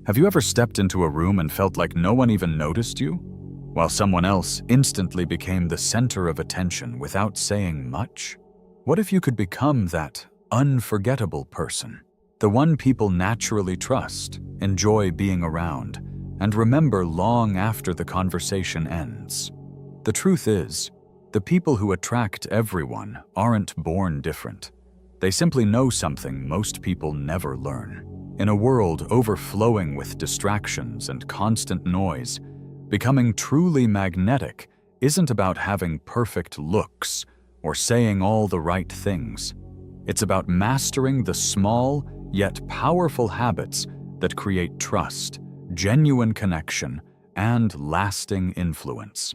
Have you ever stepped into a room and felt like no one even noticed you, while someone else instantly became the center of attention without saying much? What if you could become that unforgettable person, the one people naturally trust, enjoy being around, and remember long after the conversation ends? The truth is, the people who attract everyone aren't born different. They simply know something most people never learn. In a world overflowing with distractions and constant noise, becoming truly magnetic isn't about having perfect looks or saying all the right things. It's about mastering the small yet powerful habits that create trust, genuine connection, and lasting influence.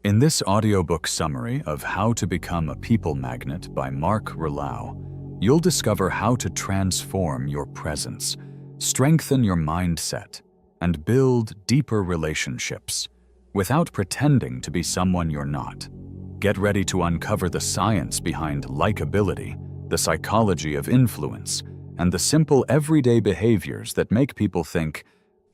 In this audiobook summary of How to Become a People Magnet by Mark Rillau, you'll discover how to transform your presence, strengthen your mindset, and build deeper relationships without pretending to be someone you're not. Get ready to uncover the science behind likability, the psychology of influence, and the simple everyday behaviors that make people think,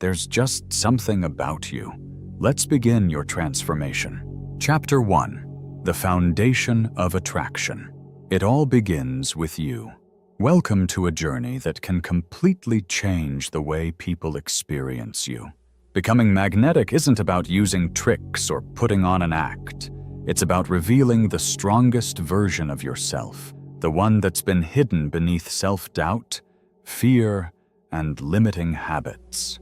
there's just something about you. Let's begin your transformation. Chapter 1: The Foundation of Attraction. It all begins with you. Welcome to a journey that can completely change the way people experience you. Becoming magnetic isn't about using tricks or putting on an act. It's about revealing the strongest version of yourself, the one that's been hidden beneath self-doubt, fear, and limiting habits.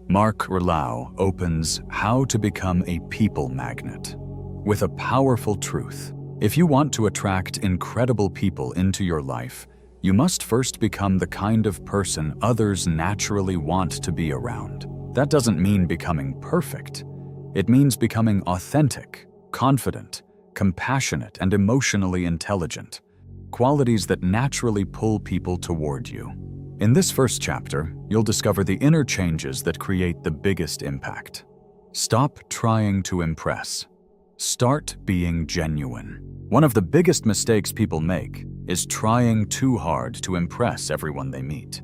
Mark Rillau opens How to Become a People Magnet with a powerful truth. If you want to attract incredible people into your life, you must first become the kind of person others naturally want to be around. That doesn't mean becoming perfect. It means becoming authentic, confident, compassionate, and emotionally intelligent, qualities that naturally pull people toward you. In this first chapter, you'll discover the inner changes that create the biggest impact. Stop trying to impress. Start being genuine. One of the biggest mistakes people make is trying too hard to impress everyone they meet.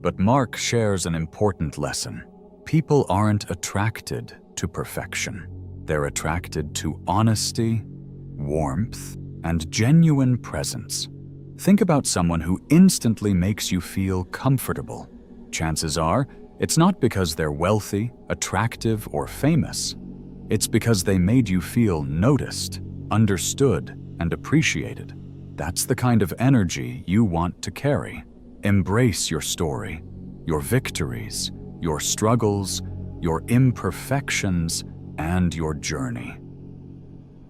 But Mark shares an important lesson. People aren't attracted to perfection. They're attracted to honesty, warmth, and genuine presence. Think about someone who instantly makes you feel comfortable. Chances are, it's not because they're wealthy, attractive, or famous. It's because they made you feel noticed, understood, and appreciated. That's the kind of energy you want to carry. Embrace your story, your victories, your struggles, your imperfections, and your journey.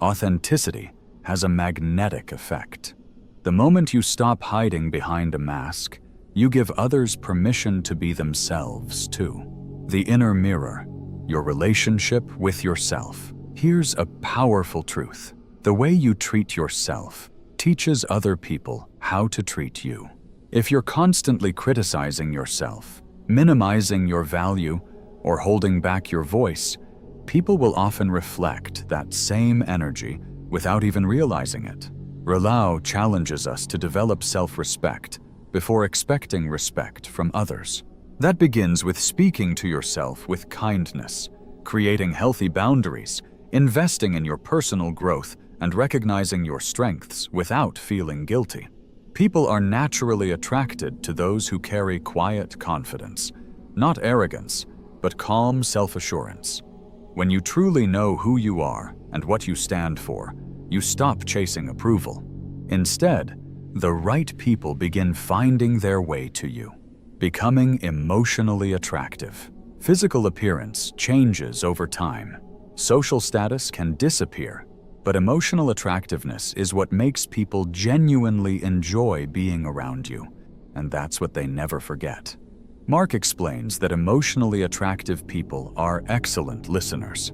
Authenticity has a magnetic effect. The moment you stop hiding behind a mask, you give others permission to be themselves too. The inner mirror, your relationship with yourself. Here's a powerful truth. The way you treat yourself teaches other people how to treat you. If you're constantly criticizing yourself, minimizing your value, or holding back your voice, people will often reflect that same energy without even realizing it. Rillau challenges us to develop self-respect before expecting respect from others. That begins with speaking to yourself with kindness, creating healthy boundaries, investing in your personal growth, and recognizing your strengths without feeling guilty. People are naturally attracted to those who carry quiet confidence, not arrogance, but calm self-assurance. When you truly know who you are and what you stand for, you stop chasing approval. Instead, the right people begin finding their way to you, becoming emotionally attractive. Physical appearance changes over time. Social status can disappear, but emotional attractiveness is what makes people genuinely enjoy being around you, and that's what they never forget. Mark explains that emotionally attractive people are excellent listeners.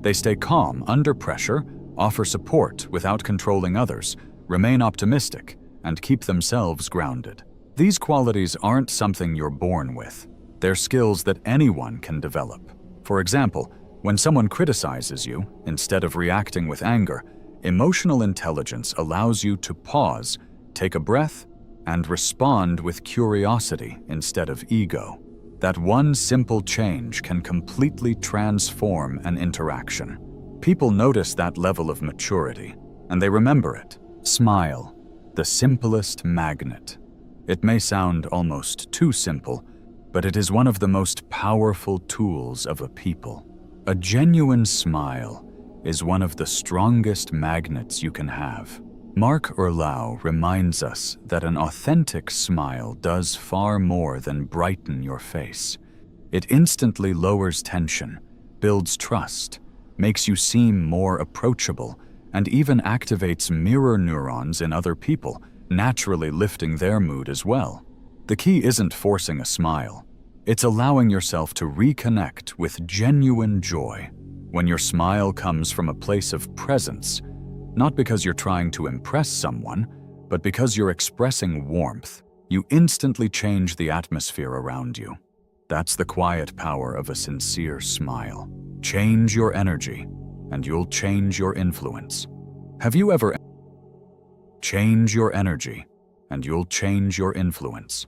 They stay calm under pressure, offer support without controlling others, remain optimistic, and keep themselves grounded. These qualities aren't something you're born with. They're skills that anyone can develop. For example, when someone criticizes you, instead of reacting with anger, emotional intelligence allows you to pause, take a breath, and respond with curiosity instead of ego. That one simple change can completely transform an interaction. People notice that level of maturity, and they remember it. Smile, the simplest magnet. It may sound almost too simple, but it is one of the most powerful tools of a people. A genuine smile is one of the strongest magnets you can have. Mark Erlau reminds us that an authentic smile does far more than brighten your face. It instantly lowers tension, builds trust, makes you seem more approachable, and even activates mirror neurons in other people, naturally lifting their mood as well. The key isn't forcing a smile. It's allowing yourself to reconnect with genuine joy. When your smile comes from a place of presence, not because you're trying to impress someone, but because you're expressing warmth, you instantly change the atmosphere around you. That's the quiet power of a sincere smile. Change your energy, and you'll change your influence. Have you ever change your energy, and you'll change your influence?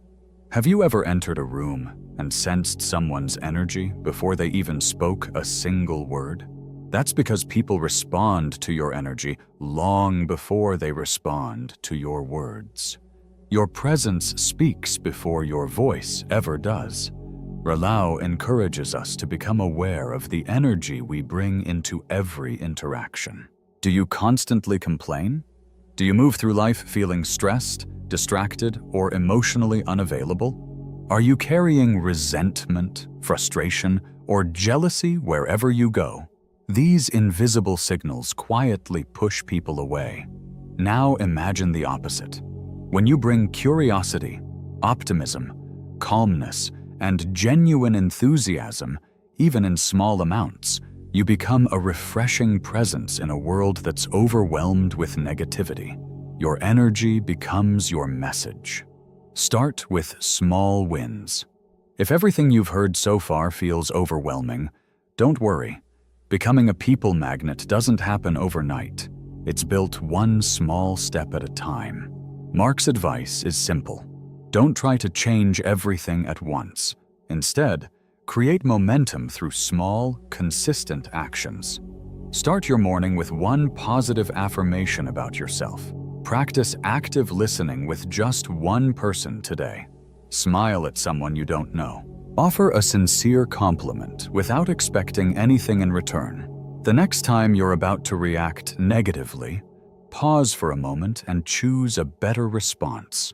Have you ever entered a room and sensed someone's energy before they even spoke a single word? That's because people respond to your energy long before they respond to your words. Your presence speaks before your voice ever does. Erlau encourages us to become aware of the energy we bring into every interaction. Do you constantly complain? Do you move through life feeling stressed, distracted, or emotionally unavailable? Are you carrying resentment, frustration, or jealousy wherever you go? These invisible signals quietly push people away. Now imagine the opposite. When you bring curiosity, optimism, calmness, and genuine enthusiasm, even in small amounts, you become a refreshing presence in a world that's overwhelmed with negativity. Your energy becomes your message. Start with small wins. If everything you've heard so far feels overwhelming, don't worry. Becoming a people magnet doesn't happen overnight. It's built one small step at a time. Mark's advice is simple. Don't try to change everything at once. Instead, create momentum through small, consistent actions. Start your morning with one positive affirmation about yourself. Practice active listening with just one person today. Smile at someone you don't know. Offer a sincere compliment without expecting anything in return. The next time you're about to react negatively, pause for a moment and choose a better response.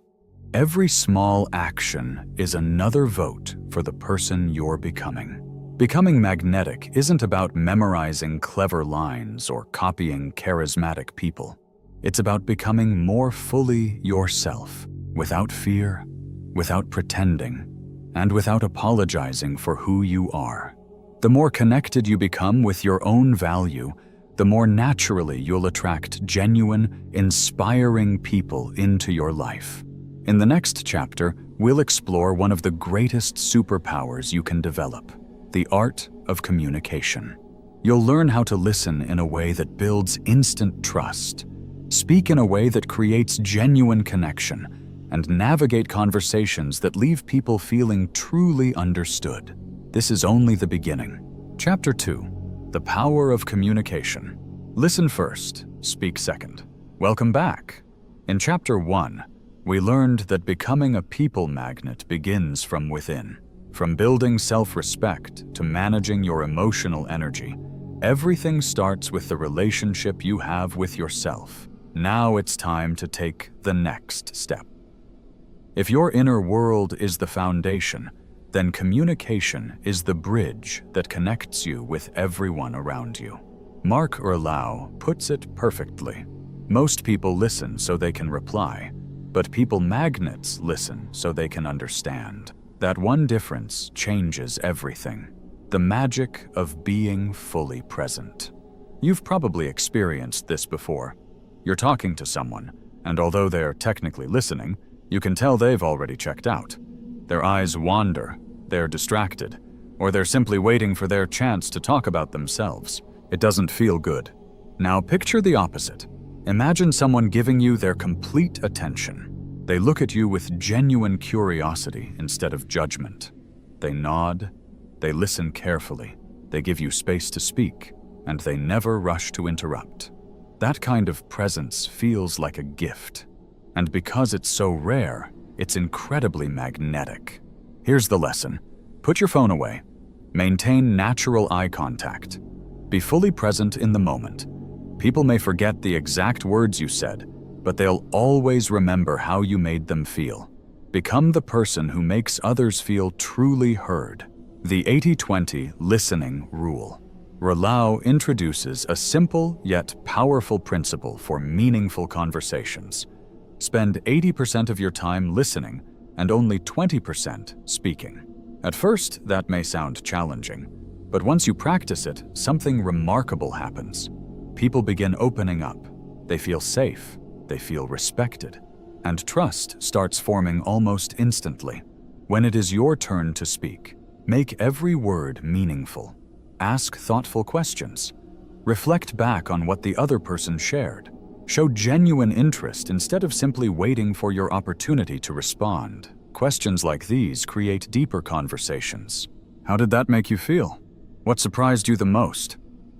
Every small action is another vote for the person you're becoming. Becoming magnetic isn't about memorizing clever lines or copying charismatic people. It's about becoming more fully yourself, without fear, without pretending, and without apologizing for who you are. The more connected you become with your own value, the more naturally you'll attract genuine, inspiring people into your life. In the next chapter, we'll explore one of the greatest superpowers you can develop, the art of communication. You'll learn how to listen in a way that builds instant trust, speak in a way that creates genuine connection, and navigate conversations that leave people feeling truly understood. This is only the beginning. Chapter 2. The Power of Communication. Listen first, speak second. Welcome back. In Chapter 1, we learned that becoming a people magnet begins from within. From building self-respect to managing your emotional energy, everything starts with the relationship you have with yourself. Now it's time to take the next step. If your inner world is the foundation, then communication is the bridge that connects you with everyone around you. Mark Erlau puts it perfectly. Most people listen so they can reply, but people magnets listen so they can understand. That one difference changes everything. The magic of being fully present. You've probably experienced this before. You're talking to someone, and although they're technically listening, you can tell they've already checked out. Their eyes wander, they're distracted, or they're simply waiting for their chance to talk about themselves. It doesn't feel good. Now picture the opposite. Imagine someone giving you their complete attention. They look at you with genuine curiosity instead of judgment. They nod, they listen carefully, they give you space to speak, and they never rush to interrupt. That kind of presence feels like a gift. And because it's so rare, it's incredibly magnetic. Here's the lesson. Put your phone away. Maintain natural eye contact. Be fully present in the moment. People may forget the exact words you said, but they'll always remember how you made them feel. Become the person who makes others feel truly heard. The 80-20 listening rule. Ralao introduces a simple yet powerful principle for meaningful conversations. Spend 80% of your time listening and only 20% speaking. At first, that may sound challenging, but once you practice it, something remarkable happens. People begin opening up. They feel safe, they feel respected, and trust starts forming almost instantly. When it is your turn to speak, make every word meaningful. Ask thoughtful questions. Reflect back on what the other person shared. Show genuine interest instead of simply waiting for your opportunity to respond. Questions like these create deeper conversations. How did that make you feel? What surprised you the most?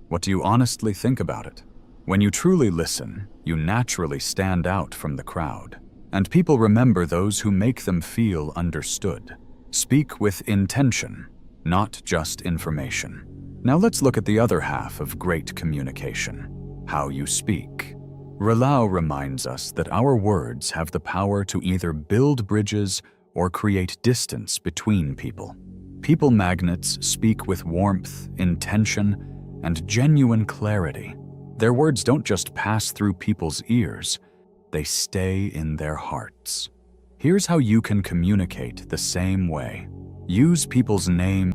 What do you honestly think about it? When you truly listen, you naturally stand out from the crowd, and people remember those who make them feel understood. Speak with intention, not just information. Now let's look at the other half of great communication, how you speak. Ralao reminds us that our words have the power to either build bridges or create distance between people. People magnets speak with warmth, intention, and genuine clarity. Their words don't just pass through people's ears, they stay in their hearts. Here's how you can communicate the same way. Use people's name.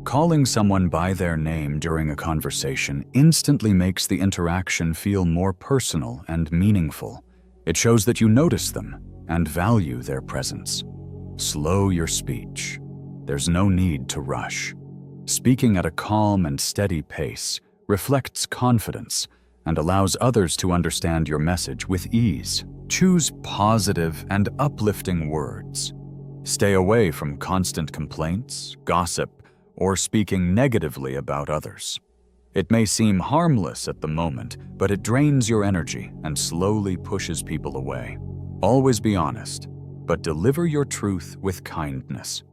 Calling someone by their name during a conversation instantly makes the interaction feel more personal and meaningful. It shows that you notice them and value their presence. Slow your speech. There's no need to rush. Speaking at a calm and steady pace reflects confidence and allows others to understand your message with ease. Choose positive and uplifting words. Stay away from constant complaints, gossip, or speaking negatively about others. It may seem harmless at the moment, but it drains your energy and slowly pushes people away. Always be honest, but deliver your truth with kindness.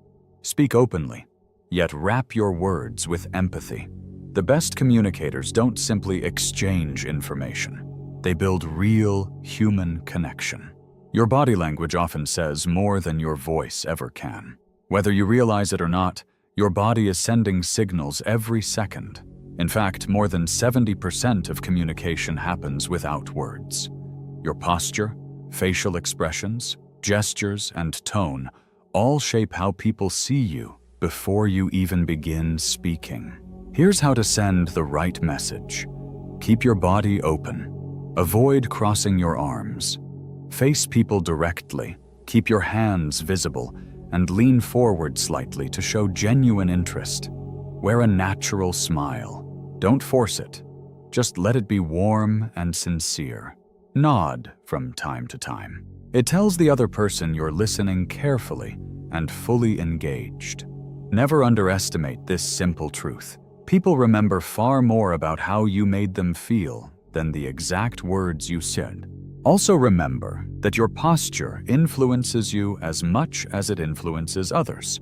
Speak openly, yet wrap your words with empathy. The best communicators don't simply exchange information. They build real human connection. Your body language often says more than your voice ever can. Whether you realize it or not, your body is sending signals every second. In fact, more than 70% of communication happens without words. Your posture, facial expressions, gestures, and tone all shape how people see you before you even begin speaking. Here's how to send the right message. Keep your body open. Avoid crossing your arms. Face people directly. Keep your hands visible and lean forward slightly to show genuine interest. Wear a natural smile. Don't force it. Just let it be warm and sincere. Nod from time to time. It tells the other person you're listening carefully and fully engaged. Never underestimate this simple truth. People remember far more about how you made them feel than the exact words you said. Also remember that your posture influences you as much as it influences others.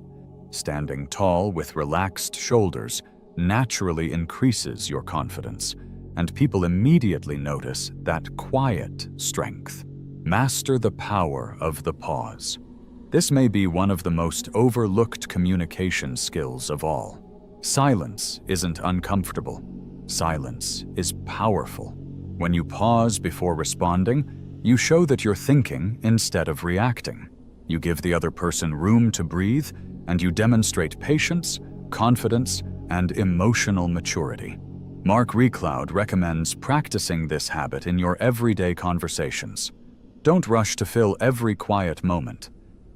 Standing tall with relaxed shoulders naturally increases your confidence, and people immediately notice that quiet strength. Master the power of the pause. This may be one of the most overlooked communication skills of all. Silence isn't uncomfortable. Silence is powerful. When you pause before responding, you show that you're thinking instead of reacting. You give the other person room to breathe, and you demonstrate patience, confidence, and emotional maturity. Mark Recloud recommends practicing this habit in your everyday conversations. Don't rush to fill every quiet moment.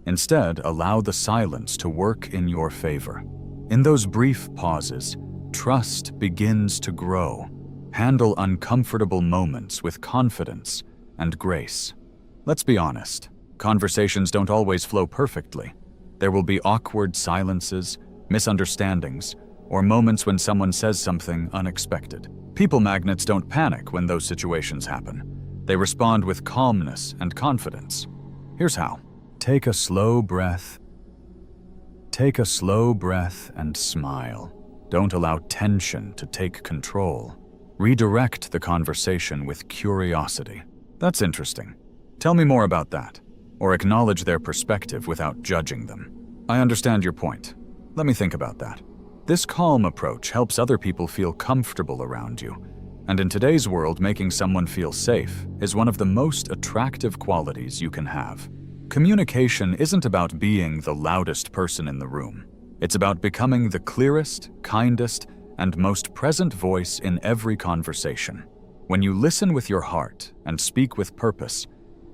Instead, allow the silence to work in your favor. In those brief pauses, trust begins to grow. Handle uncomfortable moments with confidence and grace. Let's be honest, conversations don't always flow perfectly. There will be awkward silences, misunderstandings, or moments when someone says something unexpected. People magnets don't panic when those situations happen. They respond with calmness and confidence. Here's how. Take a slow breath. Take a slow breath and smile. Don't allow tension to take control. Redirect the conversation with curiosity. That's interesting. Tell me more about that. Or acknowledge their perspective without judging them. I understand your point. Let me think about that. This calm approach helps other people feel comfortable around you. And in today's world, making someone feel safe is one of the most attractive qualities you can have. Communication isn't about being the loudest person in the room. It's about becoming the clearest, kindest, and most present voice in every conversation. When you listen with your heart and speak with purpose,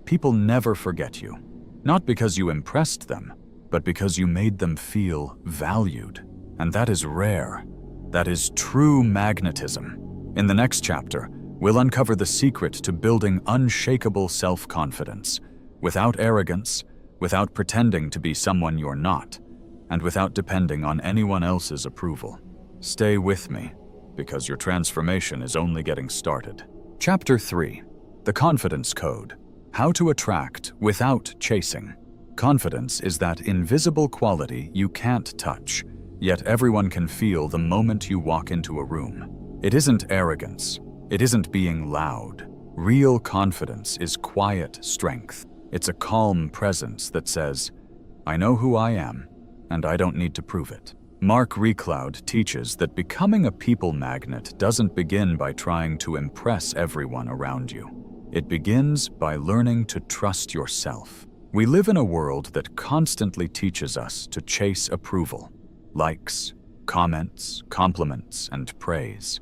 people never forget you. Not because you impressed them, but because you made them feel valued. And that is rare. That is true magnetism. In the next chapter, we'll uncover the secret to building unshakable self-confidence, without arrogance, without pretending to be someone you're not, and without depending on anyone else's approval. Stay with me, because your transformation is only getting started. Chapter 3. The Confidence Code. How to attract without chasing. Confidence is that invisible quality you can't touch, yet everyone can feel the moment you walk into a room. It isn't arrogance. It isn't being loud. Real confidence is quiet strength. It's a calm presence that says, I know who I am, and I don't need to prove it. Mark Recloud teaches that becoming a people magnet doesn't begin by trying to impress everyone around you. It begins by learning to trust yourself. We live in a world that constantly teaches us to chase approval, likes, comments, compliments, and praise.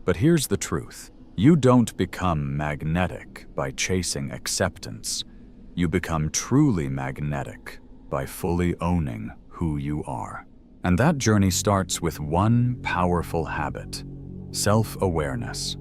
But here's the truth. You don't become magnetic by chasing acceptance. You become truly magnetic by fully owning who you are. And that journey starts with one powerful habit: self-awareness.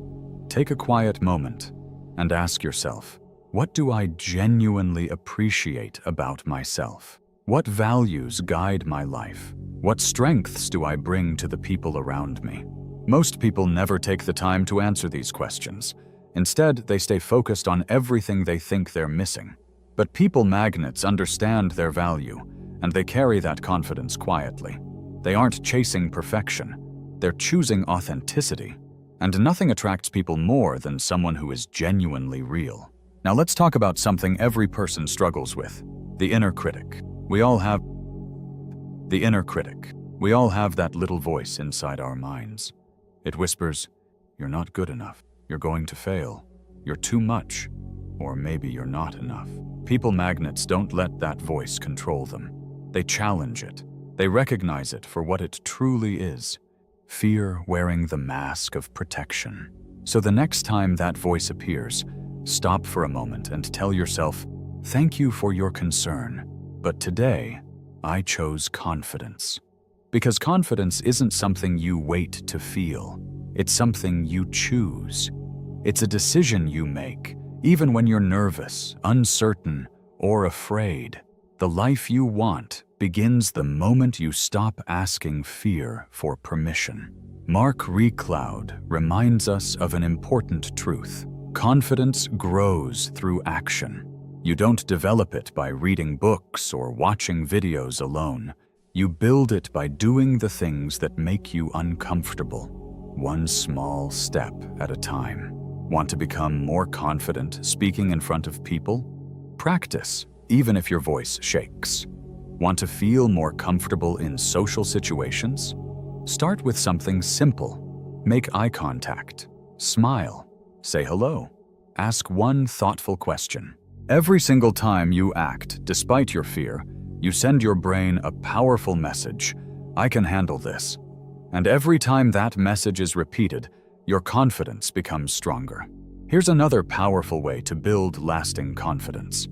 Take a quiet moment and ask yourself, what do I genuinely appreciate about myself? What values guide my life? What strengths do I bring to the people around me? Most people never take the time to answer these questions. Instead, they stay focused on everything they think they're missing. But people magnets understand their value, and they carry that confidence quietly. They aren't chasing perfection. They're choosing authenticity. And nothing attracts people more than someone who is genuinely real. Now let's talk about something every person struggles with: the inner critic. We all have that little voice inside our minds. It whispers, you're not good enough, you're going to fail, you're too much, or maybe you're not enough. People magnets don't let that voice control them. They challenge it. They recognize it for what it truly is: fear wearing the mask of protection. So the next time that voice appears, stop for a moment and tell yourself, thank you for your concern, but today I chose confidence. Because confidence isn't something you wait to feel. It's something you choose. It's a decision you make, even when you're nervous, uncertain, or afraid. The life you want begins the moment you stop asking fear for permission. Mark Recloud reminds us of an important truth. Confidence grows through action. You don't develop it by reading books or watching videos alone. You build it by doing the things that make you uncomfortable, one small step at a time. Want to become more confident speaking in front of people? Practice, even if your voice shakes. Want to feel more comfortable in social situations? Start with something simple. Make eye contact. Smile. Say hello. Ask one thoughtful question. Every single time you act, despite your fear, you send your brain a powerful message: I can handle this. And every time that message is repeated, your confidence becomes stronger. Here's another powerful way to build lasting confidence.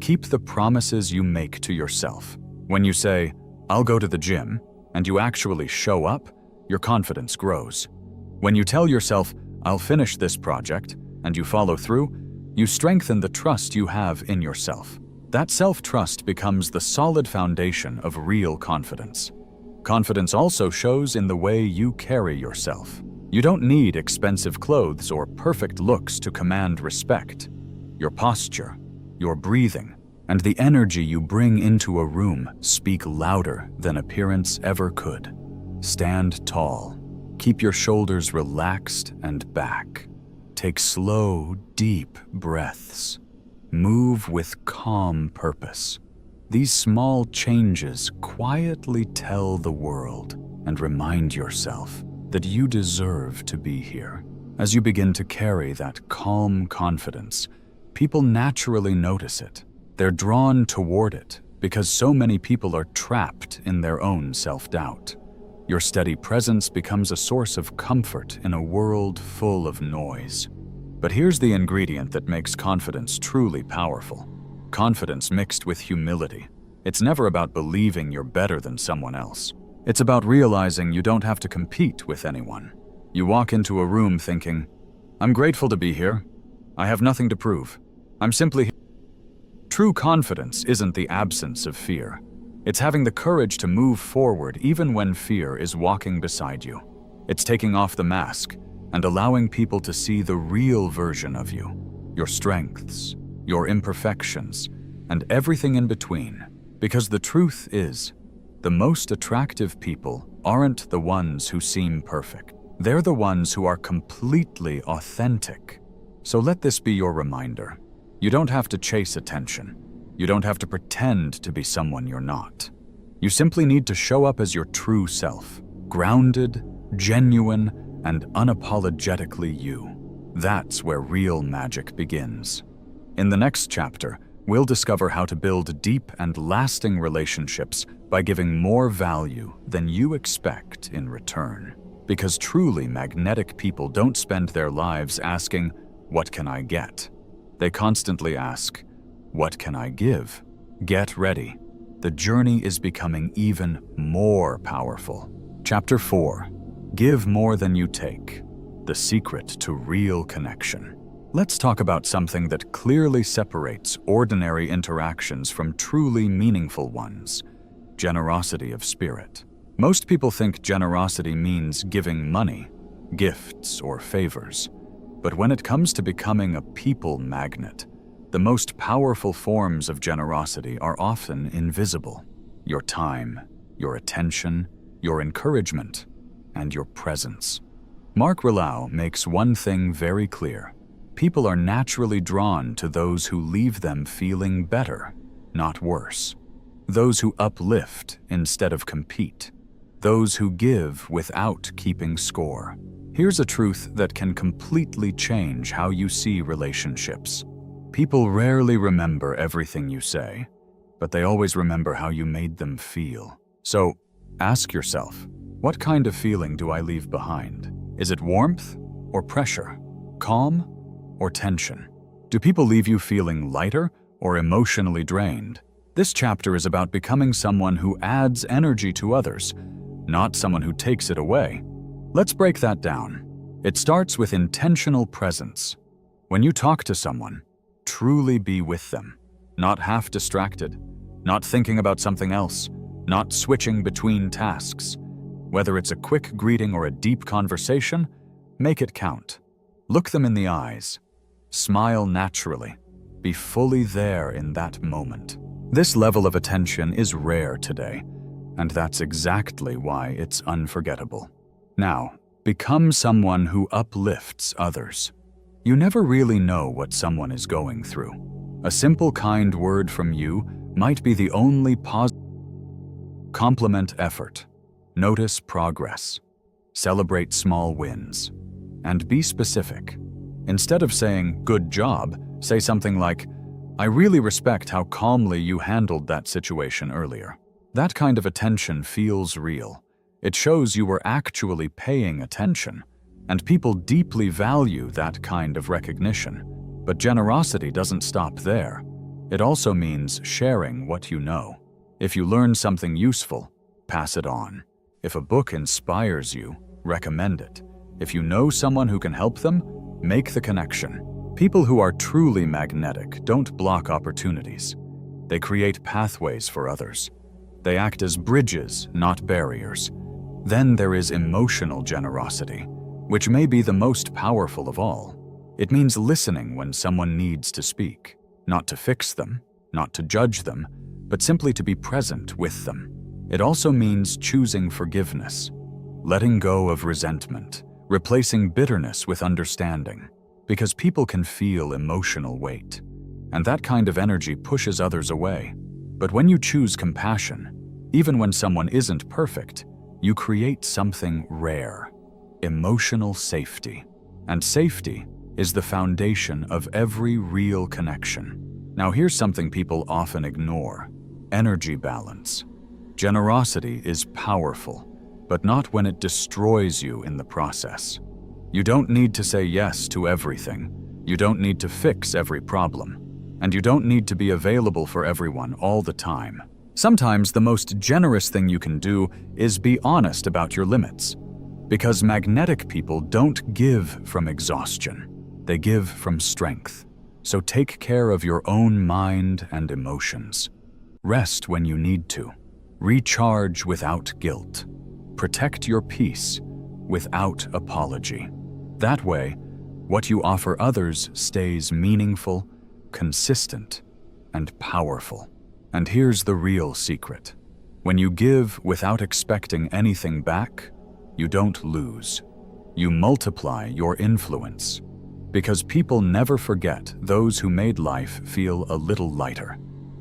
Keep the promises you make to yourself. When you say, I'll go to the gym, and you actually show up, your confidence grows. When you tell yourself, I'll finish this project, and you follow through, you strengthen the trust you have in yourself. That self-trust becomes the solid foundation of real confidence. Confidence also shows in the way you carry yourself. You don't need expensive clothes or perfect looks to command respect. Your posture, your breathing, and the energy you bring into a room speak louder than appearance ever could. Stand tall. Keep your shoulders relaxed and back. Take slow, deep breaths. Move with calm purpose. These small changes quietly tell the world and remind yourself that you deserve to be here. As you begin to carry that calm confidence, people naturally notice it. They're drawn toward it because so many people are trapped in their own self-doubt. Your steady presence becomes a source of comfort in a world full of noise. But here's the ingredient that makes confidence truly powerful. Confidence mixed with humility. It's never about believing you're better than someone else. It's about realizing you don't have to compete with anyone. You walk into a room thinking, "I'm grateful to be here. I have nothing to prove. I'm simply here." True confidence isn't the absence of fear. It's having the courage to move forward even when fear is walking beside you. It's taking off the mask and allowing people to see the real version of you, your strengths, your imperfections, and everything in between. Because the truth is, the most attractive people aren't the ones who seem perfect. They're the ones who are completely authentic. So let this be your reminder. You don't have to chase attention. You don't have to pretend to be someone you're not. You simply need to show up as your true self, grounded, genuine, and unapologetically you. That's where real magic begins. In the next chapter, we'll discover how to build deep and lasting relationships by giving more value than you expect in return. Because truly magnetic people don't spend their lives asking, "What can I get?" They constantly ask, "What can I give?" Get ready. The journey is becoming even more powerful. Chapter 4. Give more than you take. The secret to real connection. Let's talk about something that clearly separates ordinary interactions from truly meaningful ones: generosity of spirit. Most people think generosity means giving money, gifts, or favors. But when it comes to becoming a people magnet, the most powerful forms of generosity are often invisible. Your time, your attention, your encouragement, and your presence. Mark Rillau makes one thing very clear. People are naturally drawn to those who leave them feeling better, not worse. Those who uplift instead of compete. Those who give without keeping score. Here's a truth that can completely change how you see relationships. People rarely remember everything you say, but they always remember how you made them feel. So, ask yourself, what kind of feeling do I leave behind? Is it warmth or pressure? Calm or tension? Do people leave you feeling lighter or emotionally drained? This chapter is about becoming someone who adds energy to others, not someone who takes it away. Let's break that down. It starts with intentional presence. When you talk to someone, truly be with them, not half distracted, not thinking about something else, not switching between tasks. Whether it's a quick greeting or a deep conversation, make it count. Look them in the eyes. Smile naturally. Be fully there in that moment. This level of attention is rare today, and that's exactly why it's unforgettable. Now, become someone who uplifts others. You never really know what someone is going through. A simple kind word from you might be the only positive. Compliment effort. Notice progress. Celebrate small wins. And be specific. Instead of saying, "Good job," say something like, "I really respect how calmly you handled that situation earlier." That kind of attention feels real. It shows you were actually paying attention. And people deeply value that kind of recognition. But generosity doesn't stop there. It also means sharing what you know. If you learn something useful, pass it on. If a book inspires you, recommend it. If you know someone who can help them, make the connection. People who are truly magnetic don't block opportunities. They create pathways for others. They act as bridges, not barriers. Then there is emotional generosity, which may be the most powerful of all. It means listening when someone needs to speak, not to fix them, not to judge them, but simply to be present with them. It also means choosing forgiveness, letting go of resentment, replacing bitterness with understanding, because people can feel emotional weight, and that kind of energy pushes others away. But when you choose compassion, even when someone isn't perfect, you create something rare: emotional safety. And safety is the foundation of every real connection. Now here's something people often ignore: energy balance. Generosity is powerful, but not when it destroys you in the process. You don't need to say yes to everything. You don't need to fix every problem. And you don't need to be available for everyone all the time. Sometimes the most generous thing you can do is be honest about your limits. Because magnetic people don't give from exhaustion. They give from strength. So take care of your own mind and emotions. Rest when you need to. Recharge without guilt. Protect your peace without apology. That way, what you offer others stays meaningful, consistent, and powerful. And here's the real secret. When you give without expecting anything back, you don't lose. You multiply your influence. Because people never forget those who made life feel a little lighter.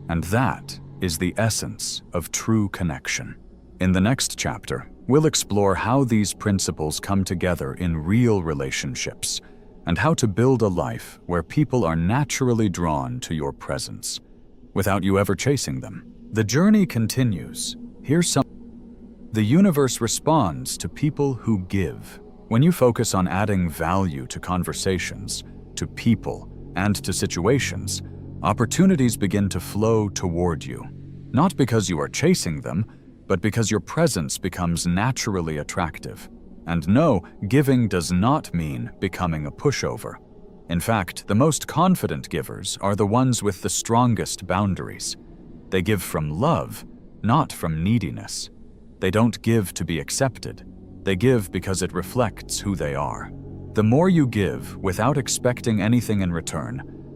And that is the essence of true connection. In the next chapter, we'll explore how these principles come together in real relationships and how to build a life where people are naturally drawn to your presence, without you ever chasing them. The journey continues. The universe responds to people who give. When you focus on adding value to conversations, to people, and to situations, opportunities begin to flow toward you. Not because you are chasing them, but because your presence becomes naturally attractive. And no, giving does not mean becoming a pushover. In fact, the most confident givers are the ones with the strongest boundaries. They give from love, not from neediness. They don't give to be accepted. They give because it reflects who they are. The more you give without expecting anything in return,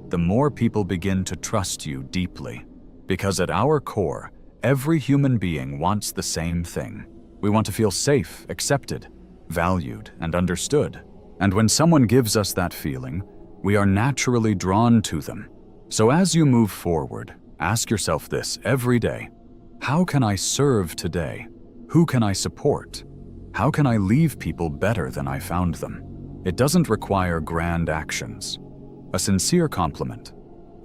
the more people begin to trust you deeply. Because at our core, every human being wants the same thing. We want to feel safe, accepted, valued, and understood. And when someone gives us that feeling, we are naturally drawn to them. So as you move forward, ask yourself this every day: how can I serve today? Who can I support? How can I leave people better than I found them? It doesn't require grand actions. A sincere compliment,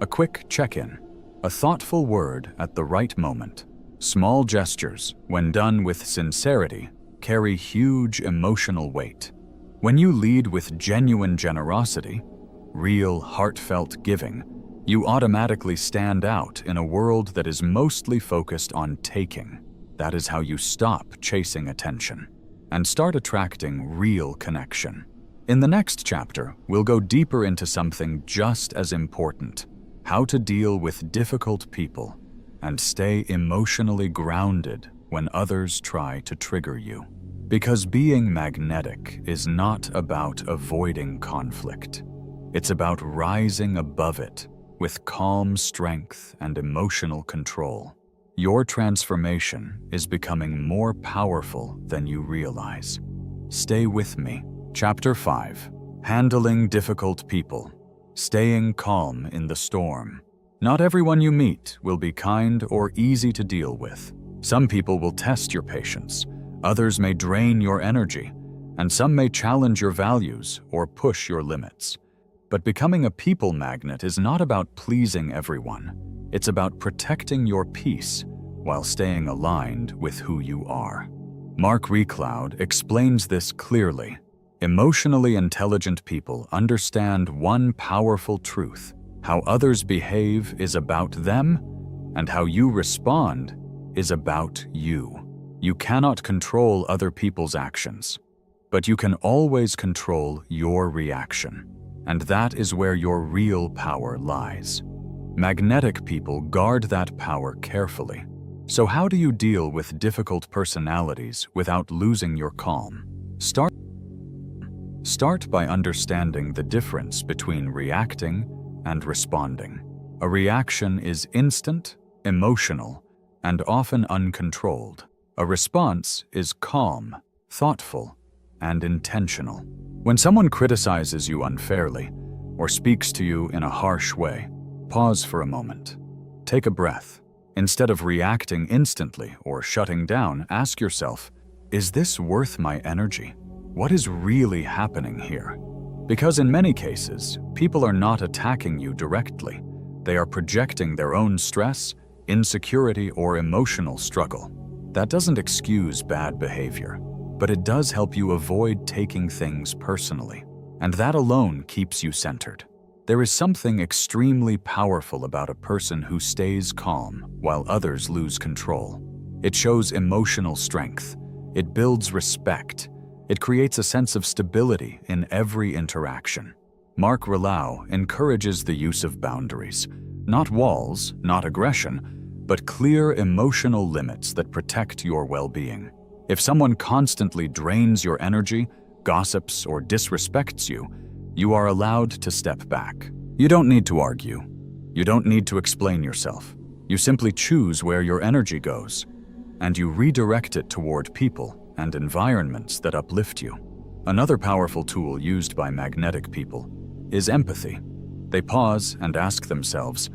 a quick check-in, a thoughtful word at the right moment. Small gestures, when done with sincerity, carry huge emotional weight. When you lead with genuine generosity, real, heartfelt giving, you automatically stand out in a world that is mostly focused on taking. That is how you stop chasing attention and start attracting real connection. In the next chapter, we'll go deeper into something just as important: how to deal with difficult people and stay emotionally grounded when others try to trigger you. Because being magnetic is not about avoiding conflict. It's about rising above it with calm strength and emotional control. Your transformation is becoming more powerful than you realize. Stay with me. Chapter 5. Handling difficult people. Staying calm in the storm. Not everyone you meet will be kind or easy to deal with. Some people will test your patience. Others may drain your energy. And some may challenge your values or push your limits. But becoming a people magnet is not about pleasing everyone. It's about protecting your peace while staying aligned with who you are. Mark Recloud explains this clearly. Emotionally intelligent people understand one powerful truth: how others behave is about them, and how you respond is about you. You cannot control other people's actions, but you can always control your reaction. And that is where your real power lies. Magnetic people guard that power carefully. So how do you deal with difficult personalities without losing your calm? Start by understanding the difference between reacting and responding. A reaction is instant, emotional, and often uncontrolled. A response is calm, thoughtful, and intentional. When someone criticizes you unfairly or speaks to you in a harsh way, pause for a moment. Take a breath. Instead of reacting instantly or shutting down, ask yourself, is this worth my energy? What is really happening here? Because in many cases, people are not attacking you directly. They are projecting their own stress, insecurity, or emotional struggle. That doesn't excuse bad behavior, but it does help you avoid taking things personally. And that alone keeps you centered. There is something extremely powerful about a person who stays calm while others lose control. It shows emotional strength. It builds respect. It creates a sense of stability in every interaction. Mark Rallo encourages the use of boundaries. Not walls, not aggression, but clear emotional limits that protect your well-being. If someone constantly drains your energy, gossips, or disrespects you, you are allowed to step back. You don't need to argue. You don't need to explain yourself. You simply choose where your energy goes, and you redirect it toward people and environments that uplift you. Another powerful tool used by magnetic people is empathy. They pause and ask themselves,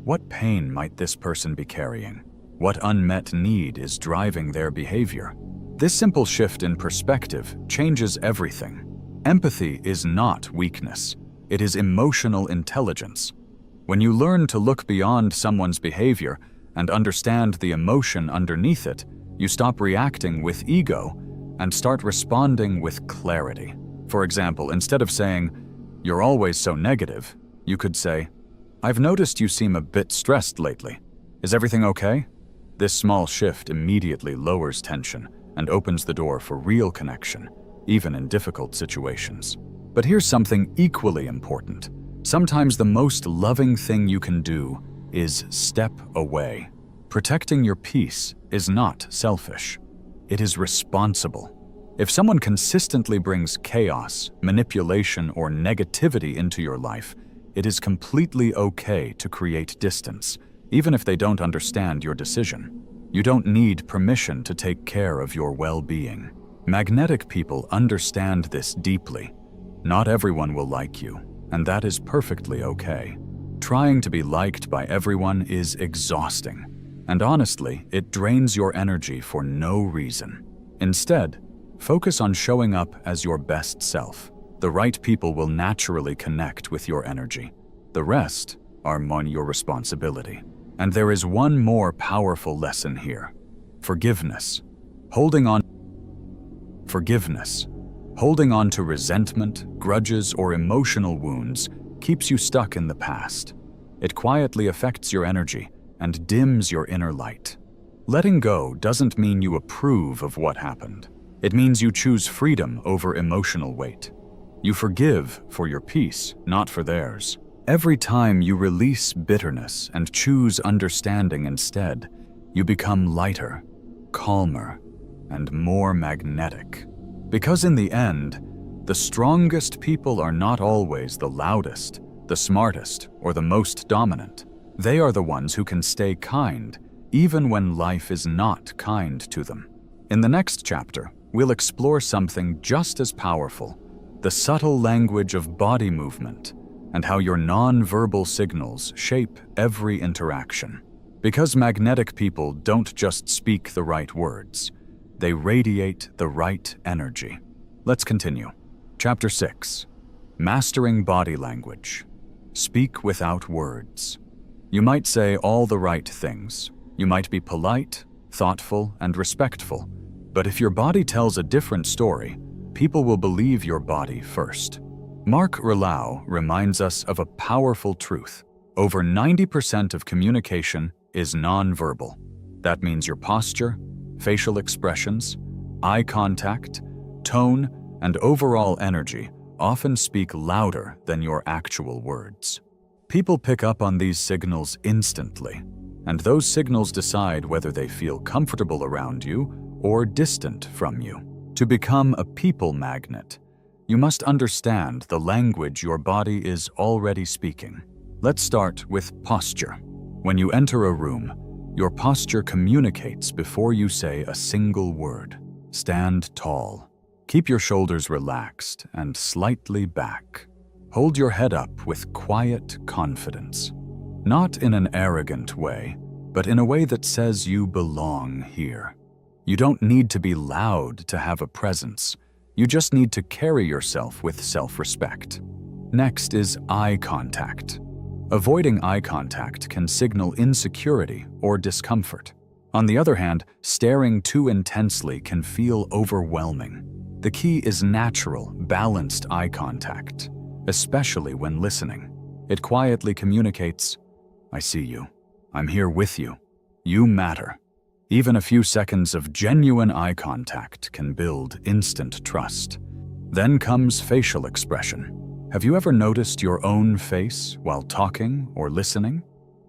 what pain might this person be carrying? What unmet need is driving their behavior? This simple shift in perspective changes everything. Empathy is not weakness. It is emotional intelligence. When you learn to look beyond someone's behavior and understand the emotion underneath it, you stop reacting with ego and start responding with clarity. For example, instead of saying, "You're always so negative," you could say, "I've noticed you seem a bit stressed lately. Is everything okay?" This small shift immediately lowers tension and opens the door for real connection, even in difficult situations. But here's something equally important. Sometimes the most loving thing you can do is step away. Protecting your peace is not selfish. It is responsible. If someone consistently brings chaos, manipulation, or negativity into your life, it is completely okay to create distance, even if they don't understand your decision. You don't need permission to take care of your well-being. Magnetic people understand this deeply. Not everyone will like you, and that is perfectly okay. Trying to be liked by everyone is exhausting. And honestly, it drains your energy for no reason. Instead, focus on showing up as your best self. The right people will naturally connect with your energy. The rest are your responsibility. And there is one more powerful lesson here. Forgiveness. Holding on to resentment, grudges, or emotional wounds keeps you stuck in the past. It quietly affects your energy and dims your inner light. Letting go doesn't mean you approve of what happened. It means you choose freedom over emotional weight. You forgive for your peace, not for theirs. Every time you release bitterness and choose understanding instead, you become lighter, calmer, and more magnetic. Because in the end, the strongest people are not always the loudest, the smartest, or the most dominant. They are the ones who can stay kind, even when life is not kind to them. In the next chapter, we'll explore something just as powerful, the subtle language of body movement, and how your non-verbal signals shape every interaction. Because magnetic people don't just speak the right words, they radiate the right energy. Let's continue. Chapter 6. Mastering Body Language. Speak without words. You might say all the right things. You might be polite, thoughtful, and respectful. But if your body tells a different story, people will believe your body first. Mark Rallo reminds us of a powerful truth. Over 90% of communication is nonverbal. That means your posture, facial expressions, eye contact, tone, and overall energy often speak louder than your actual words. People pick up on these signals instantly, and those signals decide whether they feel comfortable around you or distant from you. To become a people magnet, you must understand the language your body is already speaking. Let's start with posture. When you enter a room, your posture communicates before you say a single word. Stand tall. Keep your shoulders relaxed and slightly back. Hold your head up with quiet confidence. Not in an arrogant way, but in a way that says you belong here. You don't need to be loud to have a presence. You just need to carry yourself with self-respect. Next is eye contact. Avoiding eye contact can signal insecurity or discomfort. On the other hand, staring too intensely can feel overwhelming. The key is natural, balanced eye contact, especially when listening. It quietly communicates, "I see you. I'm here with you. You matter." Even a few seconds of genuine eye contact can build instant trust. Then comes facial expression. Have you ever noticed your own face while talking or listening?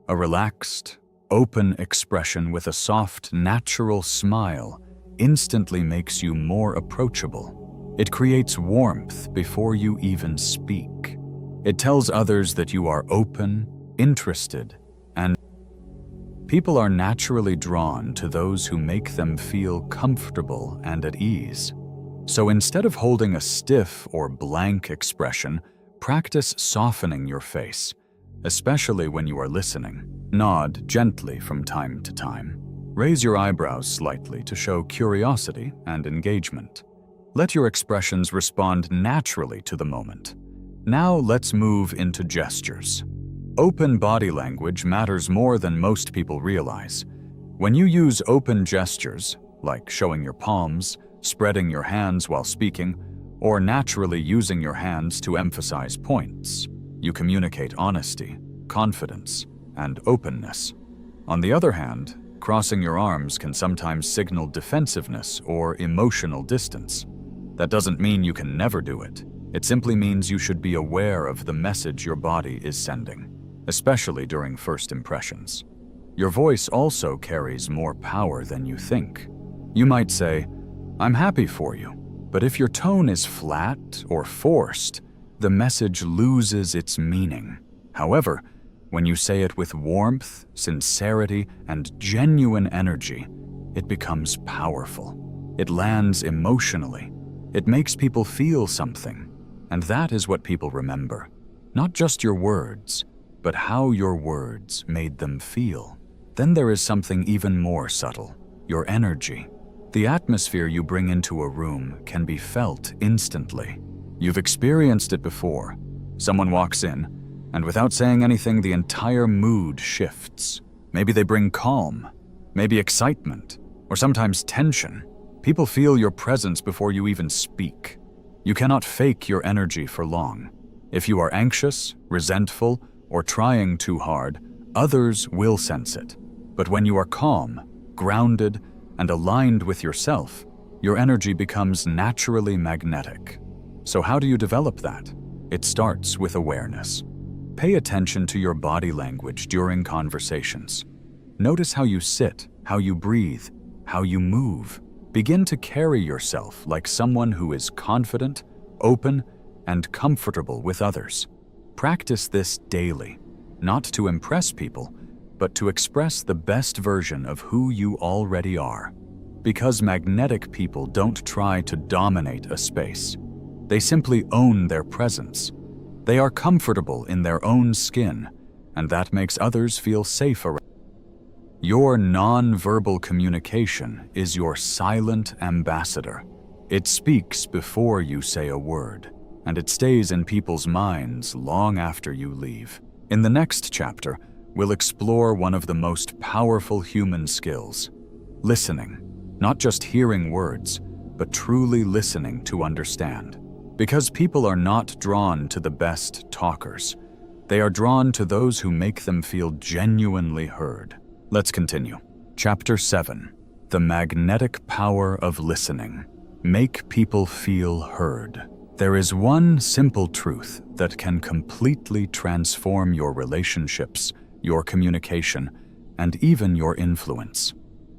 A relaxed, open expression with a soft, natural smile instantly makes you more approachable. It creates warmth before you even speak. It tells others that you are open, interested, and people are naturally drawn to those who make them feel comfortable and at ease. So instead of holding a stiff or blank expression, practice softening your face, especially when you are listening. Nod gently from time to time. Raise your eyebrows slightly to show curiosity and engagement. Let your expressions respond naturally to the moment. Now let's move into gestures. Open body language matters more than most people realize. When you use open gestures, like showing your palms, spreading your hands while speaking, or naturally using your hands to emphasize points, you communicate honesty, confidence, and openness. On the other hand, crossing your arms can sometimes signal defensiveness or emotional distance. That doesn't mean you can never do it. It simply means you should be aware of the message your body is sending, especially during first impressions. Your voice also carries more power than you think. You might say, "I'm happy for you," but if your tone is flat or forced, the message loses its meaning. However, when you say it with warmth, sincerity, and genuine energy, it becomes powerful. It lands emotionally. It makes people feel something, and that is what people remember. Not just your words, but how your words made them feel. Then there is something even more subtle, your energy. The atmosphere you bring into a room can be felt instantly. You've experienced it before. Someone walks in, and without saying anything, the entire mood shifts. Maybe they bring calm, maybe excitement, or sometimes tension. People feel your presence before you even speak. You cannot fake your energy for long. If you are anxious, resentful, or trying too hard, others will sense it. But when you are calm, grounded, and aligned with yourself, your energy becomes naturally magnetic. So how do you develop that? It starts with awareness. Pay attention to your body language during conversations. Notice how you sit, how you breathe, how you move. Begin to carry yourself like someone who is confident, open, and comfortable with others. Practice this daily, not to impress people, but to express the best version of who you already are. Because magnetic people don't try to dominate a space. They simply own their presence. They are comfortable in their own skin, and that makes others feel safe around. Your non-verbal communication is your silent ambassador. It speaks before you say a word, and it stays in people's minds long after you leave. In the next chapter, we'll explore one of the most powerful human skills, listening. Not just hearing words, but truly listening to understand. Because people are not drawn to the best talkers. They are drawn to those who make them feel genuinely heard. Let's continue. Chapter 7. The magnetic power of listening. Make people feel heard. There is one simple truth that can completely transform your relationships, your communication, and even your influence.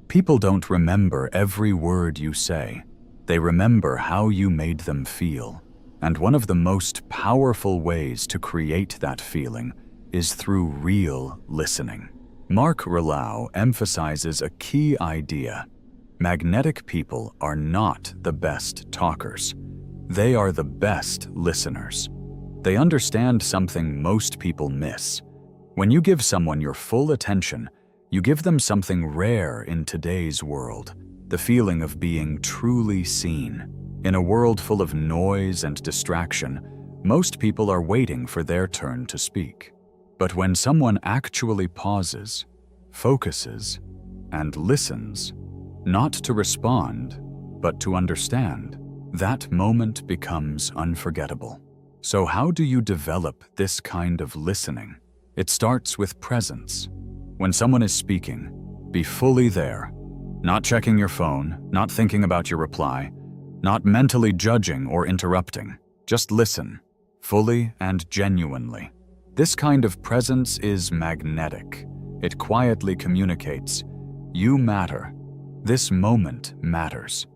People don't remember every word you say. They remember how you made them feel. And one of the most powerful ways to create that feeling is through real listening. Mark Rallo emphasizes a key idea. Magnetic people are not the best talkers. They are the best listeners. They understand something most people miss. When you give someone your full attention, you give them something rare in today's world, the feeling of being truly seen. In a world full of noise and distraction, most people are waiting for their turn to speak. But when someone actually pauses, focuses, and listens, not to respond, but to understand, that moment becomes unforgettable. So how do you develop this kind of listening? It starts with presence. When someone is speaking, be fully there, not checking your phone, not thinking about your reply, not mentally judging or interrupting. Just listen, fully and genuinely. This kind of presence is magnetic. It quietly communicates, you matter. This moment matters.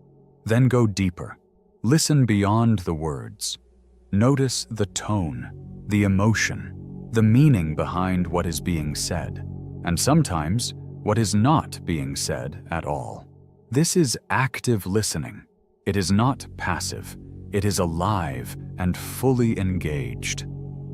Then go deeper. Listen beyond the words. Notice the tone, the emotion, the meaning behind what is being said, and sometimes what is not being said at all. This is active listening. It is not passive. It is alive and fully engaged.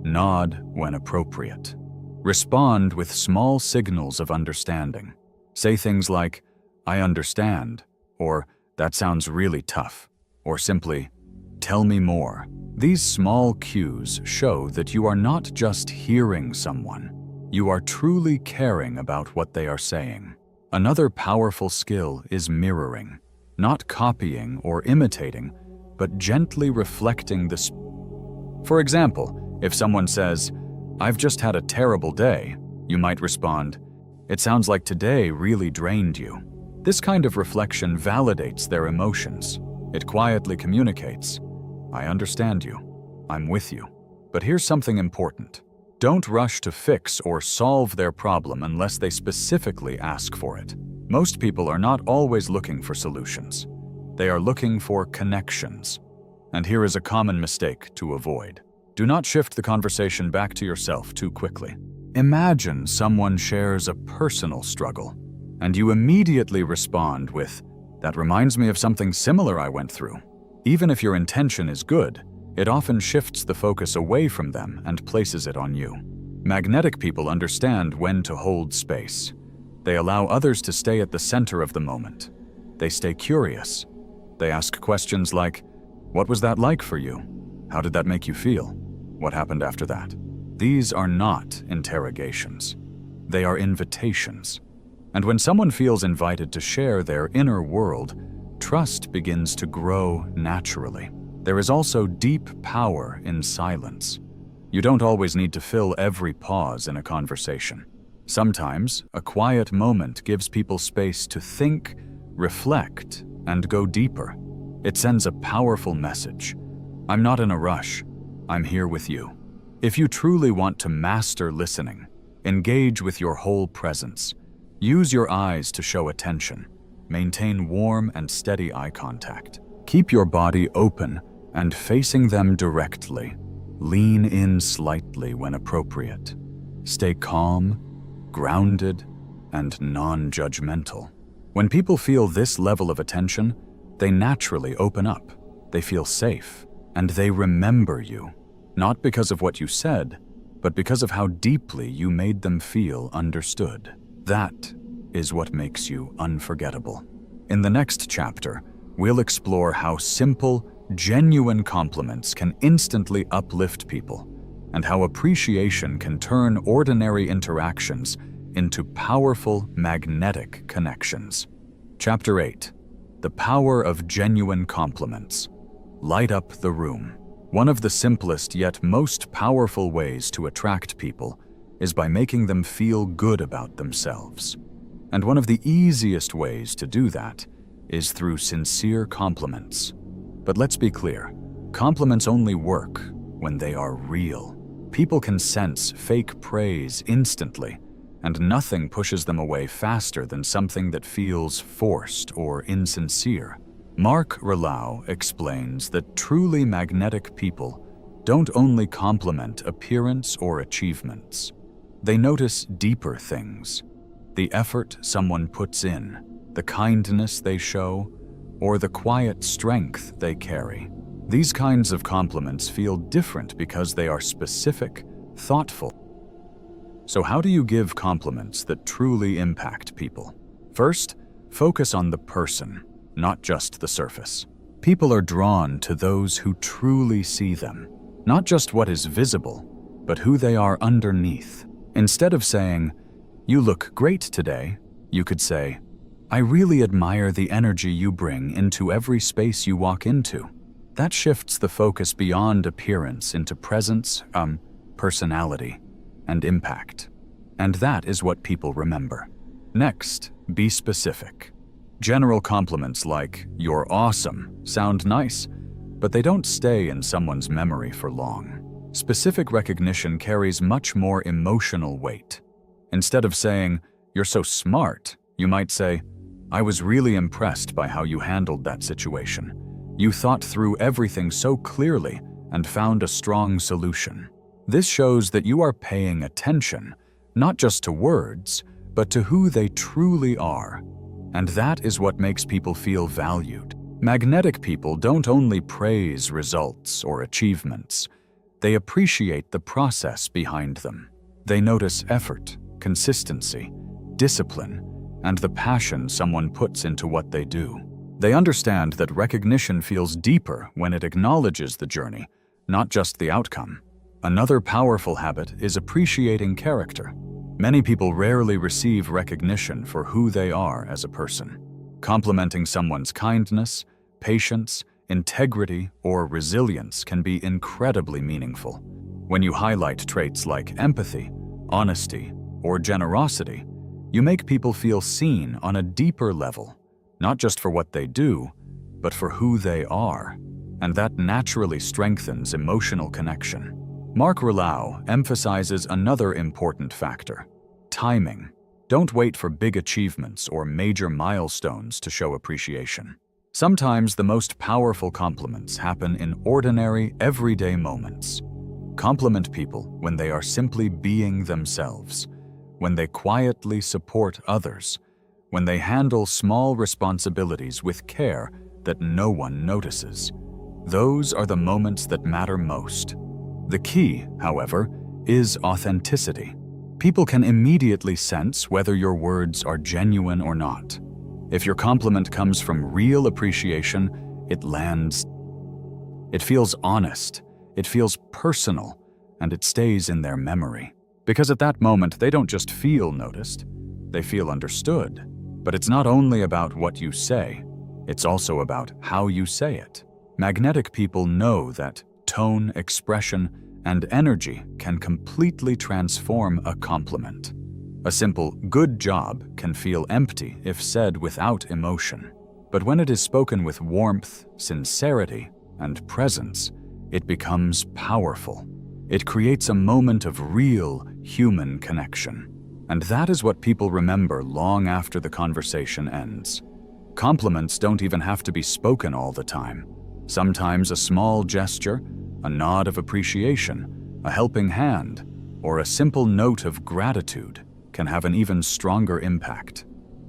Nod when appropriate. Respond with small signals of understanding. Say things like, I understand, or that sounds really tough, or simply, tell me more. These small cues show that you are not just hearing someone. You are truly caring about what they are saying. Another powerful skill is mirroring. Not copying or imitating, but gently reflecting the For example, if someone says, I've just had a terrible day, you might respond, it sounds like today really drained you. This kind of reflection validates their emotions. It quietly communicates, I understand you. I'm with you. But here's something important. Don't rush to fix or solve their problem unless they specifically ask for it. Most people are not always looking for solutions. They are looking for connections. And here is a common mistake to avoid. Do not shift the conversation back to yourself too quickly. Imagine someone shares a personal struggle, and you immediately respond with, that reminds me of something similar I went through. Even if your intention is good, it often shifts the focus away from them and places it on you. Magnetic people understand when to hold space. They allow others to stay at the center of the moment. They stay curious. They ask questions like, what was that like for you? How did that make you feel? What happened after that? These are not interrogations. They are invitations. And when someone feels invited to share their inner world, trust begins to grow naturally. There is also deep power in silence. You don't always need to fill every pause in a conversation. Sometimes, a quiet moment gives people space to think, reflect, and go deeper. It sends a powerful message. I'm not in a rush. I'm here with you. If you truly want to master listening, engage with your whole presence. Use your eyes to show attention. Maintain warm and steady eye contact. Keep your body open and facing them directly. Lean in slightly when appropriate. Stay calm, grounded, and non-judgmental. When people feel this level of attention, they naturally open up. They feel safe, and they remember you, not because of what you said, but because of how deeply you made them feel understood. That is what makes you unforgettable. In the next chapter, we'll explore how simple, genuine compliments can instantly uplift people, and how appreciation can turn ordinary interactions into powerful, magnetic connections. Chapter 8. The Power of Genuine Compliments. Light up the room. One of the simplest yet most powerful ways to attract people is by making them feel good about themselves. And one of the easiest ways to do that is through sincere compliments. But let's be clear, Compliments only work when they are real. People can sense fake praise instantly, and nothing pushes them away faster than something that feels forced or insincere. Mark Rallau explains that truly magnetic people don't only compliment appearance or achievements. They notice deeper things: the effort someone puts in, the kindness they show, or the quiet strength they carry. These kinds of compliments feel different because they are specific, thoughtful. So how do you give compliments that truly impact people? First, focus on the person, not just the surface. People are drawn to those who truly see them, not just what is visible, but who they are underneath. Instead of saying, "You look great today," you could say, "I really admire the energy you bring into every space you walk into." That shifts the focus beyond appearance into presence, personality, and impact. And that is what people remember. Next, be specific. General compliments like, "You're awesome," sound nice, but they don't stay in someone's memory for long. Specific recognition carries much more emotional weight. Instead of saying, "You're so smart," you might say, "I was really impressed by how you handled that situation. You thought through everything so clearly and found a strong solution." This shows that you are paying attention, not just to words, but to who they truly are. And that is what makes people feel valued. Magnetic people don't only praise results or achievements. They appreciate the process behind them. They notice effort, consistency, discipline, and the passion someone puts into what they do. They understand that recognition feels deeper when it acknowledges the journey, not just the outcome. Another powerful habit is appreciating character. Many people rarely receive recognition for who they are as a person. Complimenting someone's kindness, patience, integrity, or resilience can be incredibly meaningful. When you highlight traits like empathy, honesty, or generosity, you make people feel seen on a deeper level, not just for what they do, but for who they are. And that naturally strengthens emotional connection. Mark Rallau emphasizes another important factor: timing. Don't wait for big achievements or major milestones to show appreciation. Sometimes the most powerful compliments happen in ordinary, everyday moments. Compliment people when they are simply being themselves, when they quietly support others, when they handle small responsibilities with care that no one notices. Those are the moments that matter most. The key, however, is authenticity. People can immediately sense whether your words are genuine or not. If your compliment comes from real appreciation, it lands. It feels honest, it feels personal, and it stays in their memory. Because at that moment, they don't just feel noticed, they feel understood. But it's not only about what you say, it's also about how you say it. Magnetic people know that tone, expression, and energy can completely transform a compliment. A simple "good job" can feel empty if said without emotion. But when it is spoken with warmth, sincerity, and presence, it becomes powerful. It creates a moment of real human connection. And that is what people remember long after the conversation ends. Compliments don't even have to be spoken all the time. Sometimes a small gesture, a nod of appreciation, a helping hand, or a simple note of gratitude can have an even stronger impact.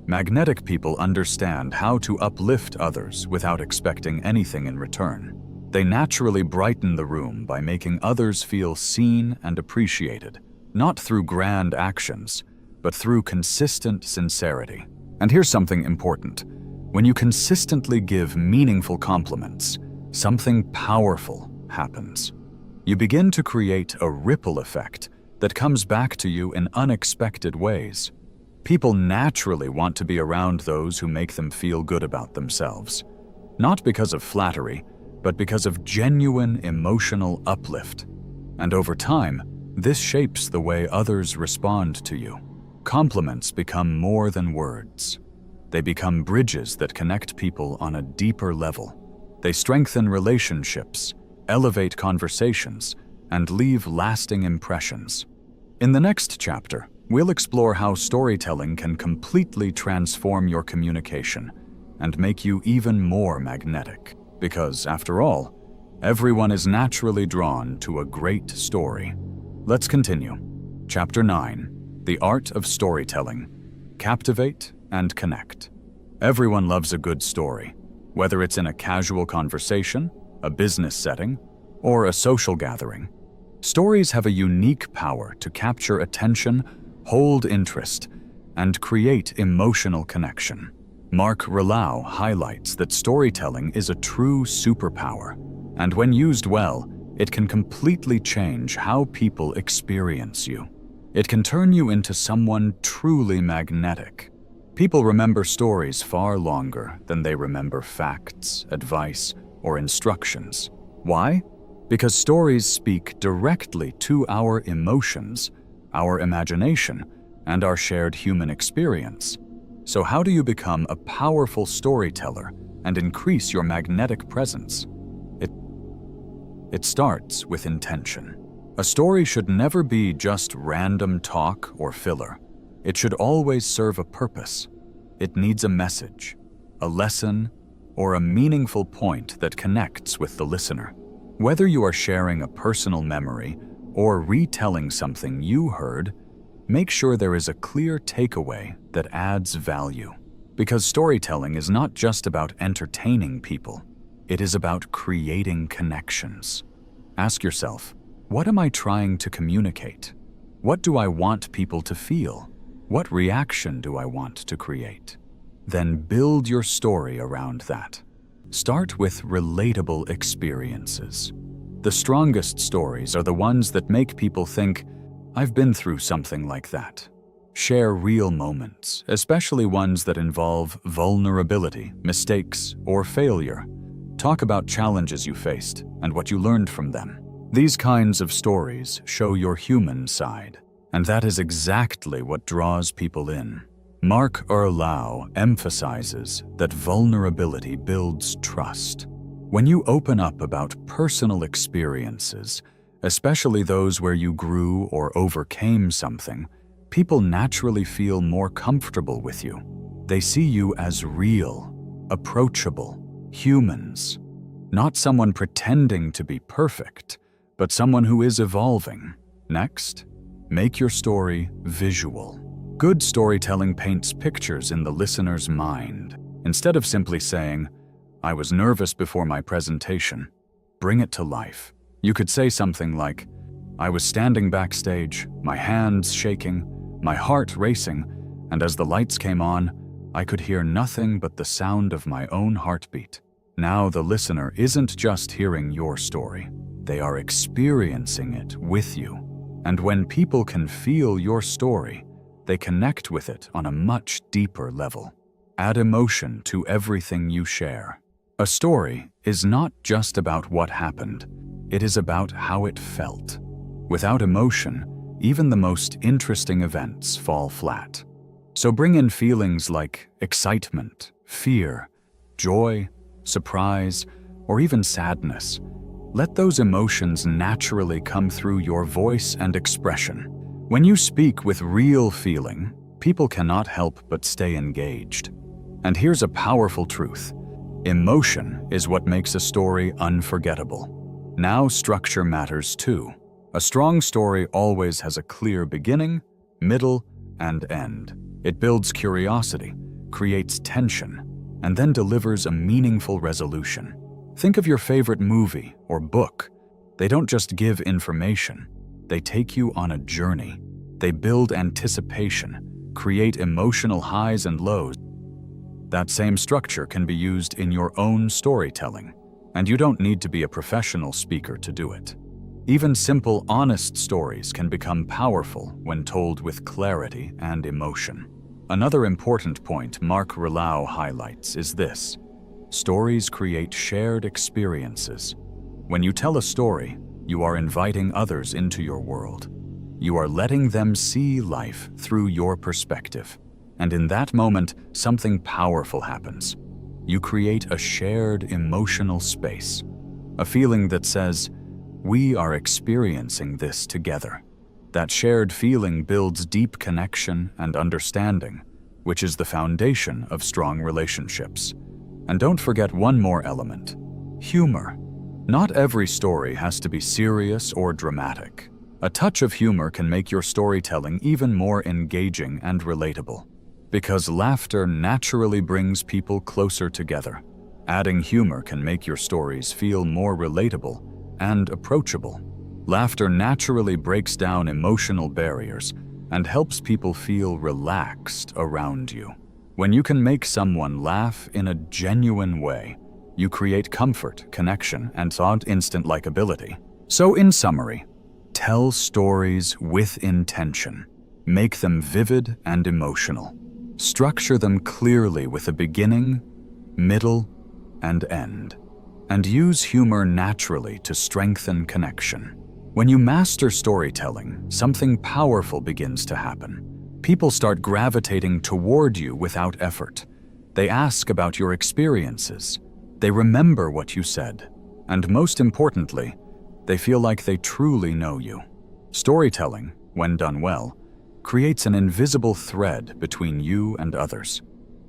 Magnetic people understand how to uplift others without expecting anything in return. They naturally brighten the room by making others feel seen and appreciated, not through grand actions, but through consistent sincerity. And here's something important. When you consistently give meaningful compliments, something powerful happens. You begin to create a ripple effect that comes back to you in unexpected ways. People naturally want to be around those who make them feel good about themselves, not because of flattery, but because of genuine emotional uplift. And over time, this shapes the way others respond to you. Compliments become more than words. They become bridges that connect people on a deeper level. They strengthen relationships, elevate conversations, and leave lasting impressions. In the next chapter, we'll explore how storytelling can completely transform your communication and make you even more magnetic. Because, after all, everyone is naturally drawn to a great story. Let's continue. Chapter 9. The Art of Storytelling. Captivate and connect. Everyone loves a good story, whether it's in a casual conversation, a business setting, or a social gathering. Stories have a unique power to capture attention, hold interest, and create emotional connection. Mark Ryllau highlights that storytelling is a true superpower, and when used well, it can completely change how people experience you. It can turn you into someone truly magnetic. People remember stories far longer than they remember facts, advice, or instructions. Why? Because stories speak directly to our emotions, our imagination, and our shared human experience. So how do you become a powerful storyteller and increase your magnetic presence? It starts with intention. A story should never be just random talk or filler. It should always serve a purpose. It needs a message, a lesson, or a meaningful point that connects with the listener. Whether you are sharing a personal memory or retelling something you heard, make sure there is a clear takeaway that adds value. Because storytelling is not just about entertaining people, it is about creating connections. Ask yourself, what am I trying to communicate? What do I want people to feel? What reaction do I want to create? Then build your story around that. Start with relatable experiences. The strongest stories are the ones that make people think, I've been through something like that. Share real moments, especially ones that involve vulnerability, mistakes, or failure. Talk about challenges you faced and what you learned from them. These kinds of stories show your human side, and that is exactly what draws people in. Mark Ryllau emphasizes that vulnerability builds trust. When you open up about personal experiences, especially those where you grew or overcame something, people naturally feel more comfortable with you. They see you as real, approachable humans, not someone pretending to be perfect, but someone who is evolving. Next, make your story visual. Good storytelling paints pictures in the listener's mind. Instead of simply saying, I was nervous before my presentation, bring it to life. You could say something like, I was standing backstage, my hands shaking, my heart racing, and as the lights came on, I could hear nothing but the sound of my own heartbeat. Now the listener isn't just hearing your story, they are experiencing it with you. And when people can feel your story, they connect with it on a much deeper level. Add emotion to everything you share. A story is not just about what happened, it is about how it felt. Without emotion, even the most interesting events fall flat. So bring in feelings like excitement, fear, joy, surprise, or even sadness. Let those emotions naturally come through your voice and expression. When you speak with real feeling, people cannot help but stay engaged. And here's a powerful truth. Emotion is what makes a story unforgettable. Now structure matters too. A strong story always has a clear beginning, middle, and end. It builds curiosity, creates tension, and then delivers a meaningful resolution. Think of your favorite movie or book. They don't just give information, they take you on a journey. They build anticipation, create emotional highs and lows. That same structure can be used in your own storytelling, and you don't need to be a professional speaker to do it. Even simple, honest stories can become powerful when told with clarity and emotion. Another important point Mark Ryllau highlights is this: stories create shared experiences. When you tell a story, you are inviting others into your world. You are letting them see life through your perspective. And in that moment, something powerful happens. You create a shared emotional space. a feeling that says, "We are experiencing this together." That shared feeling builds deep connection and understanding, which is the foundation of strong relationships. And don't forget one more element: humor. Not every story has to be serious or dramatic. A touch of humor can make your storytelling even more engaging and relatable, because laughter naturally brings people closer together. Adding humor can make your stories feel more relatable and approachable. Laughter naturally breaks down emotional barriers and helps people feel relaxed around you. When you can make someone laugh in a genuine way, you create comfort, connection, and instant likability. So in summary, tell stories with intention. Make them vivid and emotional. Structure them clearly with a beginning, middle, and end. And use humor naturally to strengthen connection. When you master storytelling, something powerful begins to happen. People start gravitating toward you without effort. They ask about your experiences. They remember what you said. And most importantly, they feel like they truly know you. Storytelling, when done well, creates an invisible thread between you and others.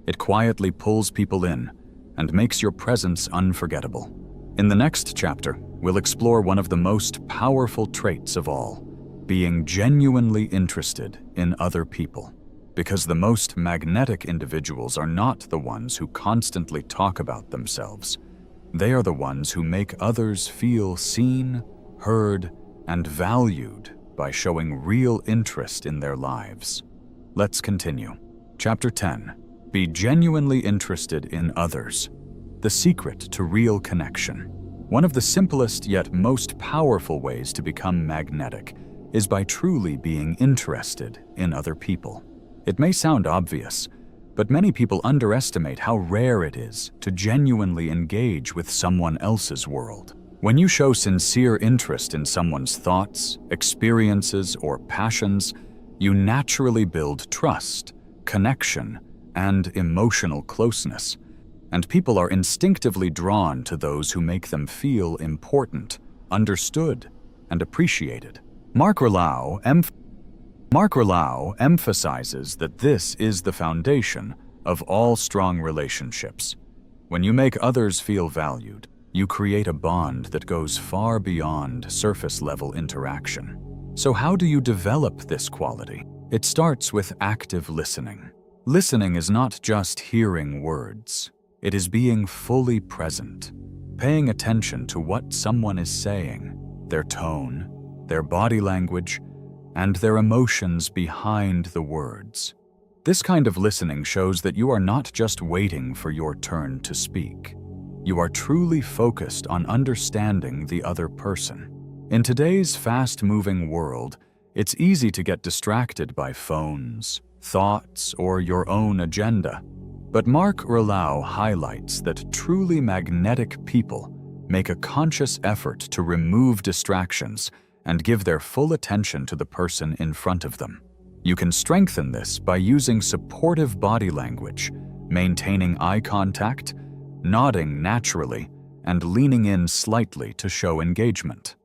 It quietly pulls people in and makes your presence unforgettable. In the next chapter, we'll explore one of the most powerful traits of all: being genuinely interested in other people. Because the most magnetic individuals are not the ones who constantly talk about themselves. They are the ones who make others feel seen, heard, and valued by showing real interest in their lives. Let's continue. Chapter 10. Be genuinely interested in others. The secret to real connection. One of the simplest yet most powerful ways to become magnetic is by truly being interested in other people. It may sound obvious, but many people underestimate how rare it is to genuinely engage with someone else's world. When you show sincere interest in someone's thoughts, experiences, or passions, you naturally build trust, connection, and emotional closeness. And people are instinctively drawn to those who make them feel important, understood, and appreciated. Mark Ryllau emphasizes that this is the foundation of all strong relationships. When you make others feel valued, you create a bond that goes far beyond surface-level interaction. So how do you develop this quality? It starts with active listening. Listening is not just hearing words. It is being fully present, paying attention to what someone is saying, their tone, their body language, and their emotions behind the words. This kind of listening shows that you are not just waiting for your turn to speak. You are truly focused on understanding the other person. In today's fast-moving world, it's easy to get distracted by phones, thoughts, or your own agenda. But Mark Ryllau highlights that truly magnetic people make a conscious effort to remove distractions and give their full attention to the person in front of them. You can strengthen this by using supportive body language, maintaining eye contact, nodding naturally, and leaning in slightly to show engagement.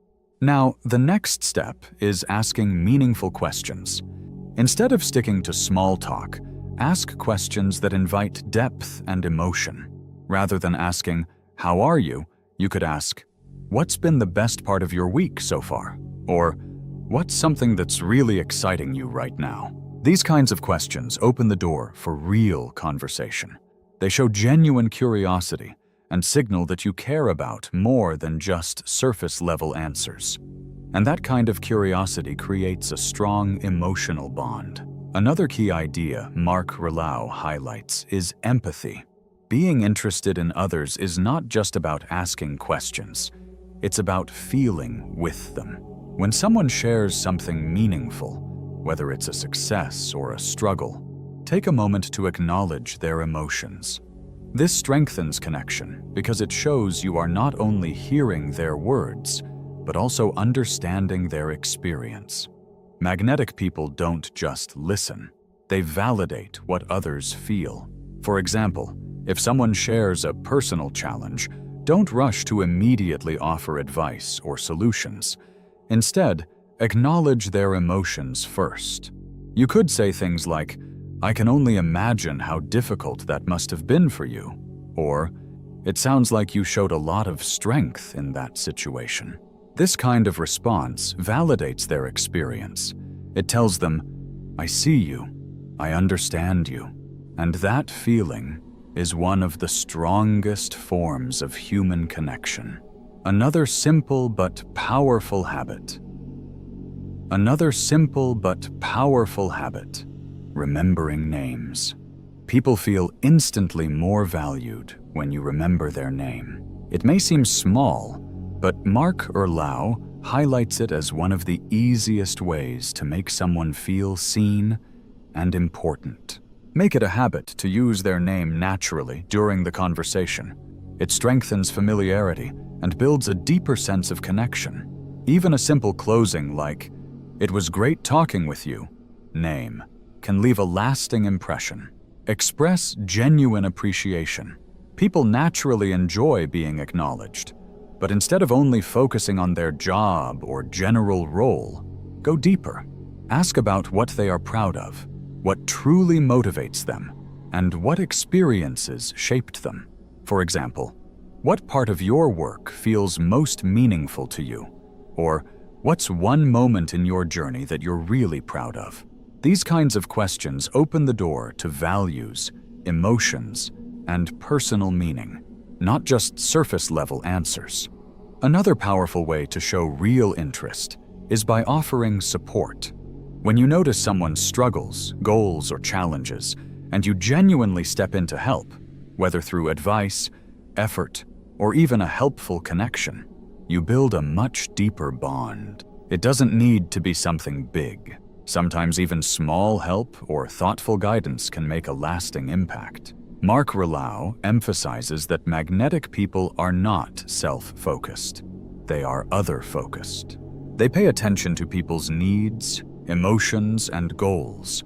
Now, the next step is asking meaningful questions. Instead of sticking to small talk, ask questions that invite depth and emotion. Rather than asking, "How are you?" you could ask, "What's been the best part of your week so far?" Or, "What's something that's really exciting you right now?" These kinds of questions open the door for real conversation. They show genuine curiosity and signal that you care about more than just surface-level answers. And that kind of curiosity creates a strong emotional bond. Another key idea Mark Ryllau highlights is empathy. Being interested in others is not just about asking questions. It's about feeling with them. When someone shares something meaningful, whether it's a success or a struggle, take a moment to acknowledge their emotions. This strengthens connection because it shows you are not only hearing their words, but also understanding their experience. Magnetic people don't just listen. They validate what others feel. For example, if someone shares a personal challenge, Don't rush to immediately offer advice or solutions. Instead, acknowledge their emotions first. You could say things like, "I can only imagine how difficult that must have been for you," or, "It sounds like you showed a lot of strength in that situation." This kind of response validates their experience. It tells them, "I see you, I understand you," and that feeling is one of the strongest forms of human connection. Another simple but powerful habit. Remembering names. People feel instantly more valued when you remember their name. It may seem small, but Mark Erlau highlights it as one of the easiest ways to make someone feel seen and important. Make it a habit to use their name naturally during the conversation. It strengthens familiarity and builds a deeper sense of connection. Even a simple closing like, "It was great talking with you," name, can leave a lasting impression. Express genuine appreciation. People naturally enjoy being acknowledged, but instead of only focusing on their job or general role, go deeper. Ask about what they are proud of, what truly motivates them, and what experiences shaped them. For example, what part of your work feels most meaningful to you? Or what's one moment in your journey that you're really proud of? These kinds of questions open the door to values, emotions, and personal meaning, not just surface-level answers. Another powerful way to show real interest is by offering support. When you notice someone's struggles, goals, or challenges, and you genuinely step in to help, whether through advice, effort, or even a helpful connection, you build a much deeper bond. It doesn't need to be something big. Sometimes even small help or thoughtful guidance can make a lasting impact. Mark Erlau emphasizes that magnetic people are not self-focused. They are other-focused. They pay attention to people's needs, emotions, and goals.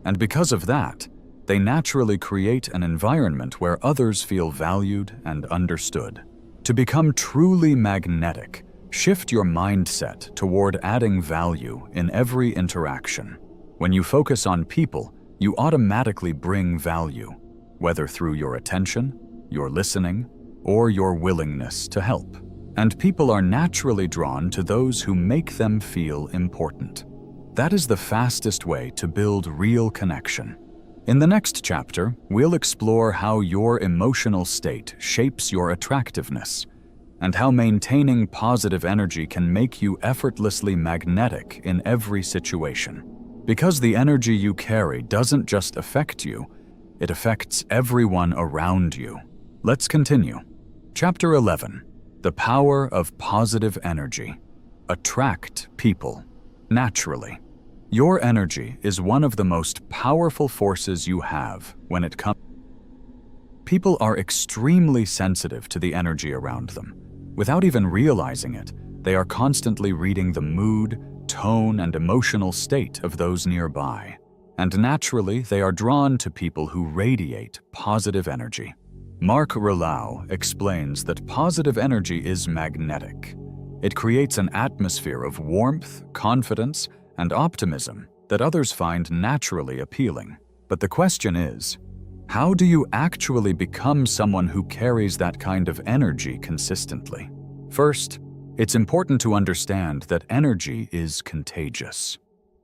And because of that, they naturally create an environment where others feel valued and understood. To become truly magnetic, shift your mindset toward adding value in every interaction. When you focus on people, you automatically bring value, whether through your attention, your listening, or your willingness to help. And people are naturally drawn to those who make them feel important. That is the fastest way to build real connection. In the next chapter, we'll explore how your emotional state shapes your attractiveness, and how maintaining positive energy can make you effortlessly magnetic in every situation. Because the energy you carry doesn't just affect you, it affects everyone around you. Let's continue. Chapter 11. The power of positive energy. Attract people naturally. Your energy is one of the most powerful forces you have when it comes. People are extremely sensitive to the energy around them. Without even realizing it, they are constantly reading the mood, tone, and emotional state of those nearby. And naturally, they are drawn to people who radiate positive energy. Mark Erlau explains that positive energy is magnetic. It creates an atmosphere of warmth, confidence, and optimism that others find naturally appealing. But the question is, how do you actually become someone who carries that kind of energy consistently? First, it's important to understand that energy is contagious.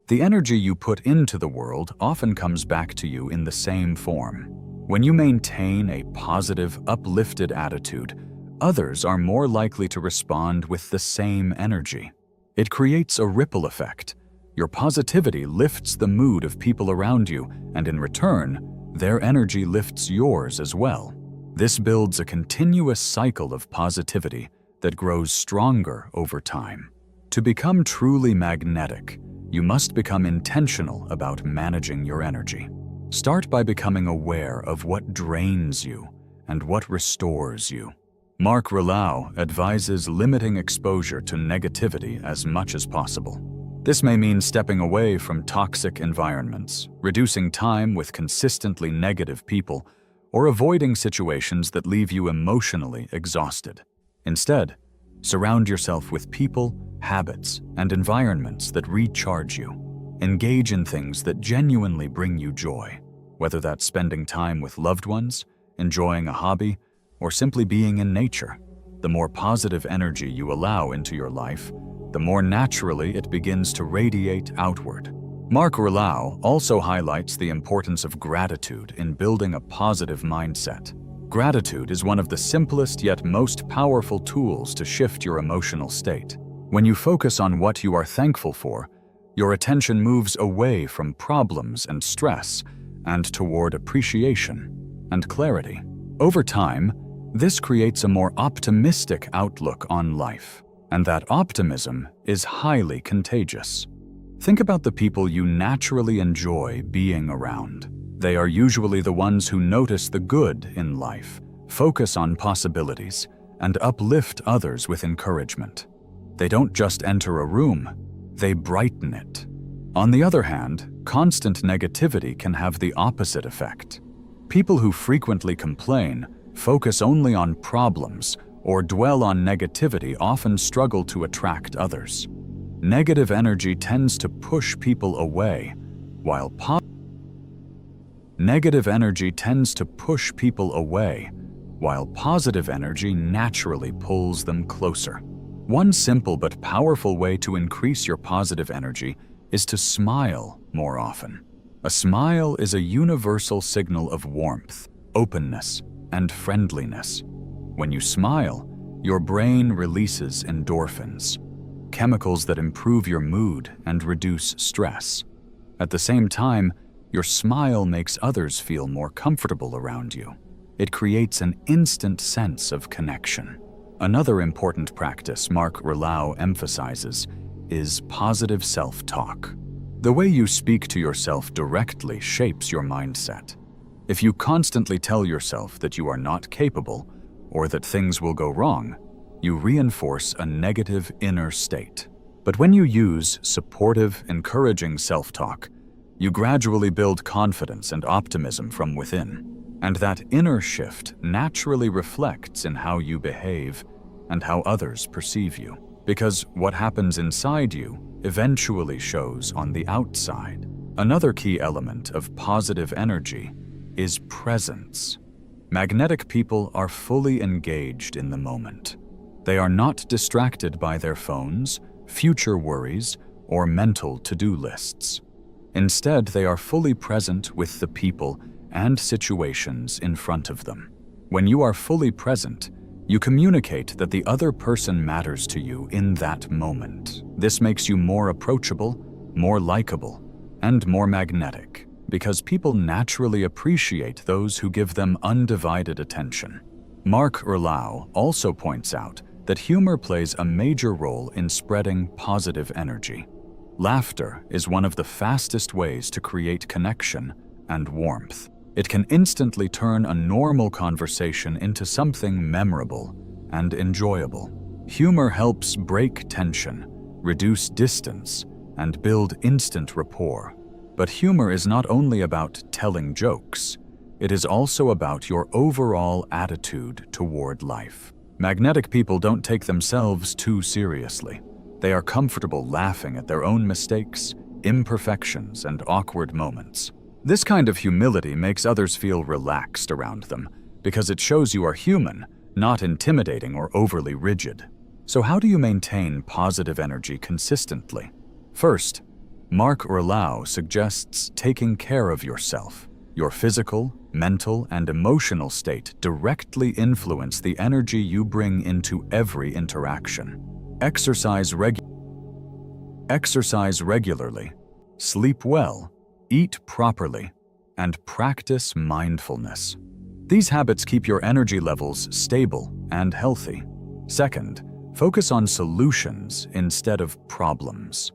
The energy you put into the world often comes back to you in the same form. When you maintain a positive, uplifted attitude, others are more likely to respond with the same energy. It creates a ripple effect. Your positivity lifts the mood of people around you, and in return, their energy lifts yours as well. This builds a continuous cycle of positivity that grows stronger over time. To become truly magnetic, you must become intentional about managing your energy. Start by becoming aware of what drains you and what restores you. Mark Erlau advises limiting exposure to negativity as much as possible. This may mean stepping away from toxic environments, reducing time with consistently negative people, or avoiding situations that leave you emotionally exhausted. Instead, surround yourself with people, habits, and environments that recharge you. Engage in things that genuinely bring you joy, whether that's spending time with loved ones, enjoying a hobby, or simply being in nature. The more positive energy you allow into your life, the more naturally it begins to radiate outward. Mark Rouleau also highlights the importance of gratitude in building a positive mindset. Gratitude is one of the simplest yet most powerful tools to shift your emotional state. When you focus on what you are thankful for, your attention moves away from problems and stress and toward appreciation and clarity. Over time, this creates a more optimistic outlook on life, and that optimism is highly contagious. Think about the people you naturally enjoy being around. They are usually the ones who notice the good in life, focus on possibilities, and uplift others with encouragement. They don't just enter a room, they brighten it. On the other hand, constant negativity can have the opposite effect. People who frequently complain, focus only on problems, or dwell on negativity often struggle to attract others. Negative energy tends to push people away, while positive energy naturally pulls them closer. One simple but powerful way to increase your positive energy is to smile more often. A smile is a universal signal of warmth, openness, and friendliness. When you smile, your brain releases endorphins, chemicals that improve your mood and reduce stress. At the same time, your smile makes others feel more comfortable around you. It creates an instant sense of connection. Another important practice Mark Rouleau emphasizes is positive self-talk. The way you speak to yourself directly shapes your mindset. If you constantly tell yourself that you are not capable or that things will go wrong, you reinforce a negative inner state. But when you use supportive, encouraging self-talk, you gradually build confidence and optimism from within. And that inner shift naturally reflects in how you behave and how others perceive you. Because what happens inside you eventually shows on the outside. Another key element of positive energy is presence. Magnetic people are fully engaged in the moment. They are not distracted by their phones, future worries, or mental to-do lists. Instead, they are fully present with the people and situations in front of them. When you are fully present, you communicate that the other person matters to you in that moment. This makes you more approachable, more likable, and more magnetic, because people naturally appreciate those who give them undivided attention. Mark Rouleau also points out that humor plays a major role in spreading positive energy. Laughter is one of the fastest ways to create connection and warmth. It can instantly turn a normal conversation into something memorable and enjoyable. Humor helps break tension, reduce distance, and build instant rapport. But humor is not only about telling jokes, it is also about your overall attitude toward life. Magnetic people don't take themselves too seriously. They are comfortable laughing at their own mistakes, imperfections, and awkward moments. This kind of humility makes others feel relaxed around them because it shows you are human, not intimidating or overly rigid. So how do you maintain positive energy consistently? First, Mark Rouleau suggests taking care of yourself. Your physical, mental, and emotional state directly influence the energy you bring into every interaction. Exercise regularly, sleep well, eat properly, and practice mindfulness. These habits keep your energy levels stable and healthy. Second, focus on solutions instead of problems.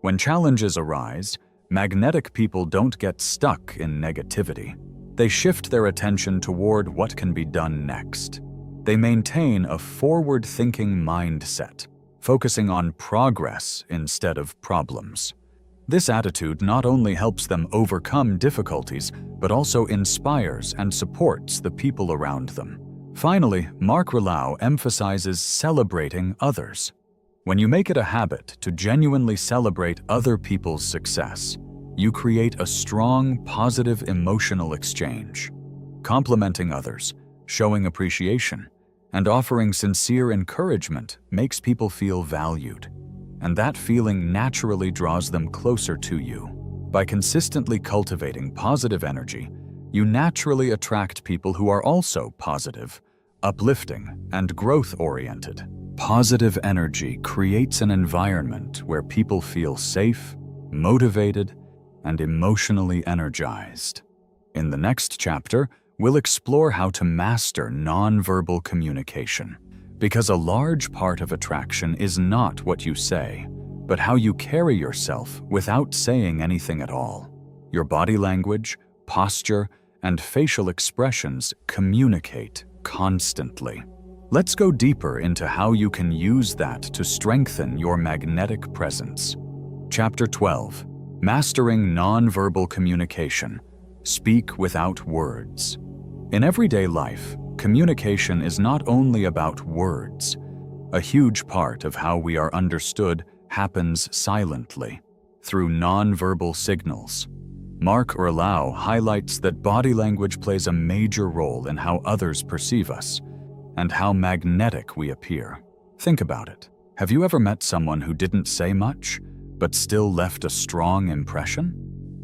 When challenges arise, magnetic people don't get stuck in negativity. They shift their attention toward what can be done next. They maintain a forward-thinking mindset, focusing on progress instead of problems. This attitude not only helps them overcome difficulties, but also inspires and supports the people around them. Finally, Mark Ryllau emphasizes celebrating others. When you make it a habit to genuinely celebrate other people's success, you create a strong, positive emotional exchange. Complimenting others, showing appreciation, and offering sincere encouragement makes people feel valued, and that feeling naturally draws them closer to you. By consistently cultivating positive energy, you naturally attract people who are also positive, uplifting, and growth-oriented. Positive energy creates an environment where people feel safe, motivated, and emotionally energized. In the next chapter, we'll explore how to master nonverbal communication, because a large part of attraction is not what you say, but how you carry yourself without saying anything at all. Your body language, posture, and facial expressions communicate constantly. Let's go deeper into how you can use that to strengthen your magnetic presence. Chapter 12. Mastering Nonverbal Communication. Speak without words. In everyday life, communication is not only about words. A huge part of how we are understood happens silently, through nonverbal signals. Mark Ryllau highlights that body language plays a major role in how others perceive us and how magnetic we appear. Think about it. Have you ever met someone who didn't say much, but still left a strong impression?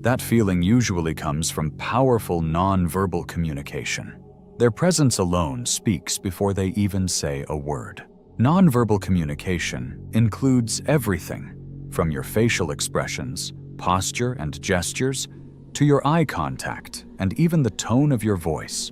That feeling usually comes from powerful nonverbal communication. Their presence alone speaks before they even say a word. Nonverbal communication includes everything from your facial expressions, posture and gestures, to your eye contact and even the tone of your voice.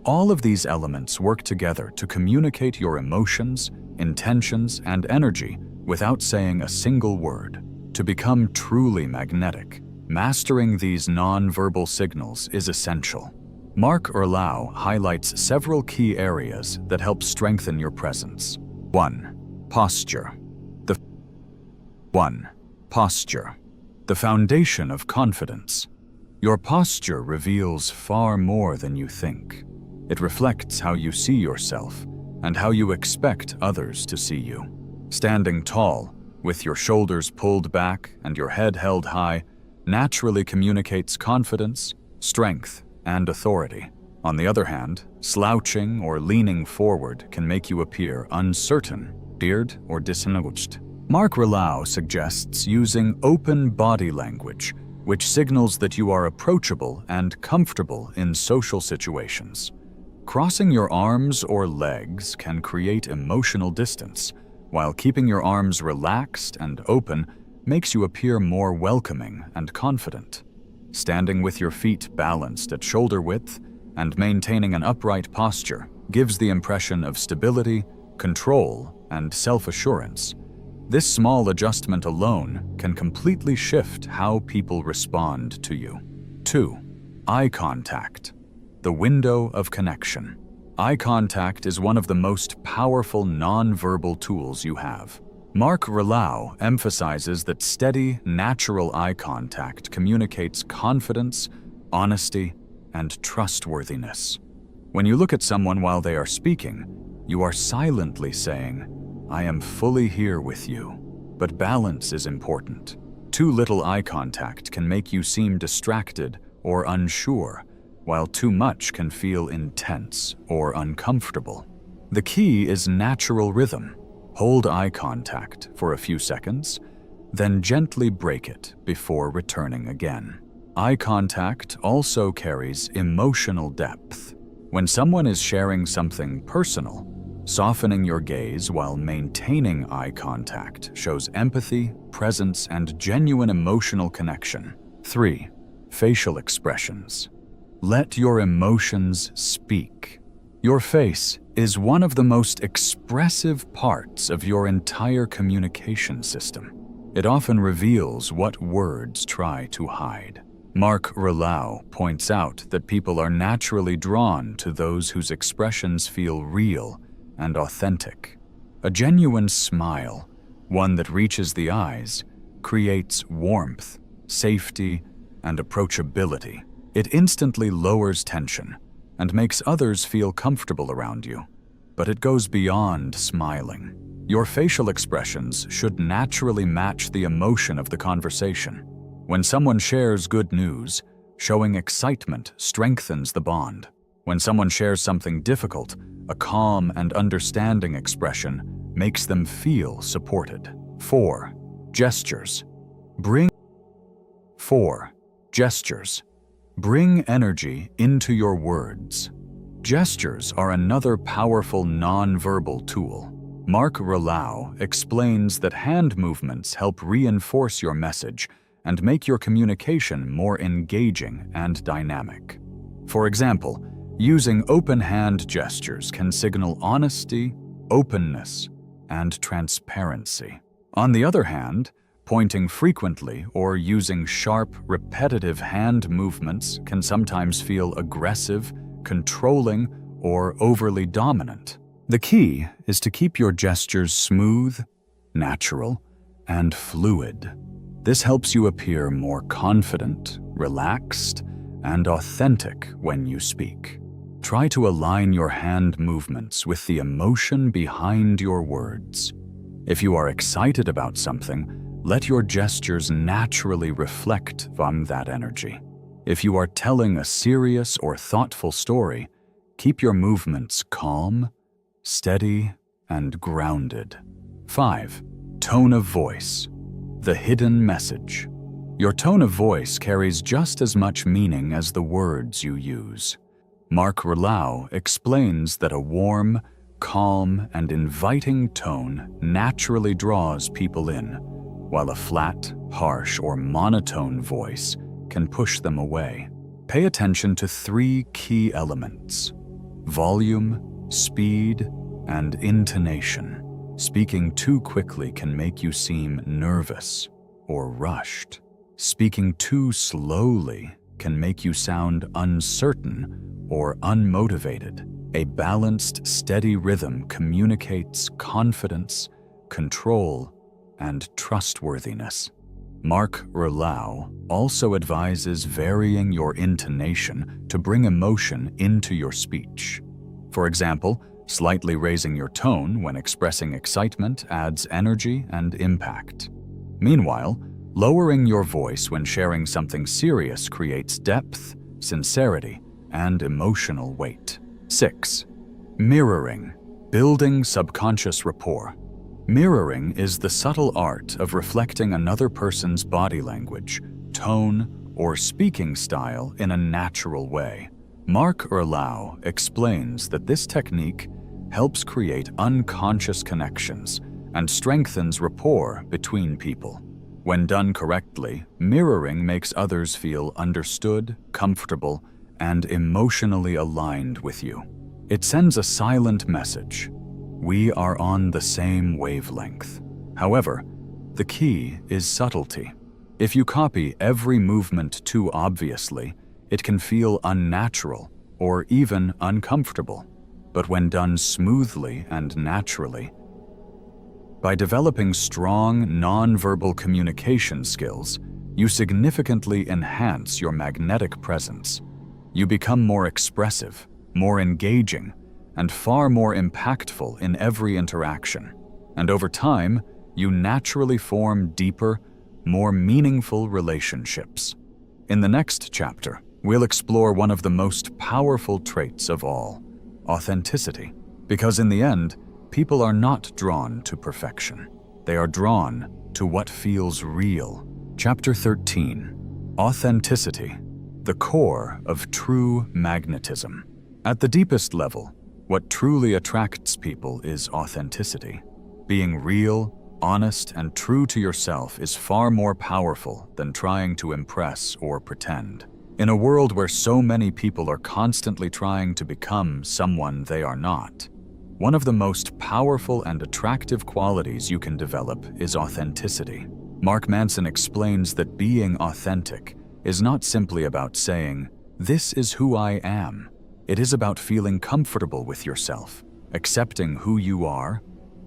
All of these elements work together to communicate your emotions, intentions, and energy without saying a single word. To become truly magnetic, mastering these nonverbal signals is essential. Mark Ryllau highlights several key areas that help strengthen your presence. 1. Posture. The foundation of confidence. Your posture reveals far more than you think. It reflects how you see yourself and how you expect others to see you. Standing tall, with your shoulders pulled back and your head held high, naturally communicates confidence, strength, and authority. On the other hand, slouching or leaning forward can make you appear uncertain, feared, or disengaged. Mark Ryllau suggests using open body language, which signals that you are approachable and comfortable in social situations. Crossing your arms or legs can create emotional distance, while keeping your arms relaxed and open makes you appear more welcoming and confident. Standing with your feet balanced at shoulder width and maintaining an upright posture gives the impression of stability, control, and self-assurance. This small adjustment alone can completely shift how people respond to you. 2. Eye contact. The window of connection. Eye contact is one of the most powerful nonverbal tools you have. Mark Ryllau emphasizes that steady, natural eye contact communicates confidence, honesty, and trustworthiness. When you look at someone while they are speaking, you are silently saying, "I am fully here with you." But balance is important. Too little eye contact can make you seem distracted or unsure, while too much can feel intense or uncomfortable. The key is natural rhythm. Hold eye contact for a few seconds, then gently break it before returning again. Eye contact also carries emotional depth. When someone is sharing something personal, softening your gaze while maintaining eye contact shows empathy, presence, and genuine emotional connection. 3. Facial expressions. Let your emotions speak. Your face is one of the most expressive parts of your entire communication system. It often reveals what words try to hide. Mark Ryllau points out that people are naturally drawn to those whose expressions feel real and authentic. A genuine smile, one that reaches the eyes, creates warmth safety, and approachability. It instantly lowers tension and makes others feel comfortable around you. But it goes beyond smiling. Your facial expressions should naturally match the emotion of the conversation. When someone shares good news, showing excitement strengthens the bond. When someone shares something difficult, a calm and understanding expression makes them feel supported. 4. Gestures. Bring energy into your words. Gestures are another powerful non-verbal tool. Mark Rallau explains that hand movements help reinforce your message and make your communication more engaging and dynamic. For example, using open hand gestures can signal honesty, openness, and transparency. On the other hand, pointing frequently or using sharp, repetitive hand movements can sometimes feel aggressive, controlling, or overly dominant. The key is to keep your gestures smooth, natural, and fluid. This helps you appear more confident, relaxed, and authentic when you speak. Try to align your hand movements with the emotion behind your words. If you are excited about something, let your gestures naturally reflect on that energy. If you are telling a serious or thoughtful story, keep your movements calm, steady, and grounded. 5. Tone of voice. The hidden message. Your tone of voice carries just as much meaning as the words you use. Mark Rallau explains that a warm, calm, and inviting tone naturally draws people in, while a flat, harsh, or monotone voice can push them away. Pay attention to 3 key elements: volume, speed, and intonation. Speaking too quickly can make you seem nervous or rushed. Speaking too slowly can make you sound uncertain or unmotivated. A balanced, steady rhythm communicates confidence, control, and trustworthiness. Mark Rallau also advises varying your intonation to bring emotion into your speech. For example, slightly raising your tone when expressing excitement adds energy and impact. Meanwhile, lowering your voice when sharing something serious creates depth, sincerity, and emotional weight. 6. Mirroring. Building subconscious rapport. Mirroring is the subtle art of reflecting another person's body language, tone, or speaking style in a natural way. Mark Rallau explains that this technique helps create unconscious connections and strengthens rapport between people. When done correctly, mirroring makes others feel understood, comfortable, and emotionally aligned with you. It sends a silent message: we are on the same wavelength. However, the key is subtlety. If you copy every movement too obviously, it can feel unnatural or even uncomfortable. But when done smoothly and naturally, by developing strong non-verbal communication skills, you significantly enhance your magnetic presence. You become more expressive, more engaging, and far more impactful in every interaction. And over time, you naturally form deeper, more meaningful relationships. In the next chapter, we'll explore one of the most powerful traits of all: authenticity. Because in the end, people are not drawn to perfection. They are drawn to what feels real. Chapter 13. Authenticity, the core of true magnetism. At the deepest level, what truly attracts people is authenticity. Being real, honest, and true to yourself is far more powerful than trying to impress or pretend. In a world where so many people are constantly trying to become someone they are not, one of the most powerful and attractive qualities you can develop is authenticity. Mark Manson explains that being authentic is not simply about saying, "This is who I am." It is about feeling comfortable with yourself, accepting who you are,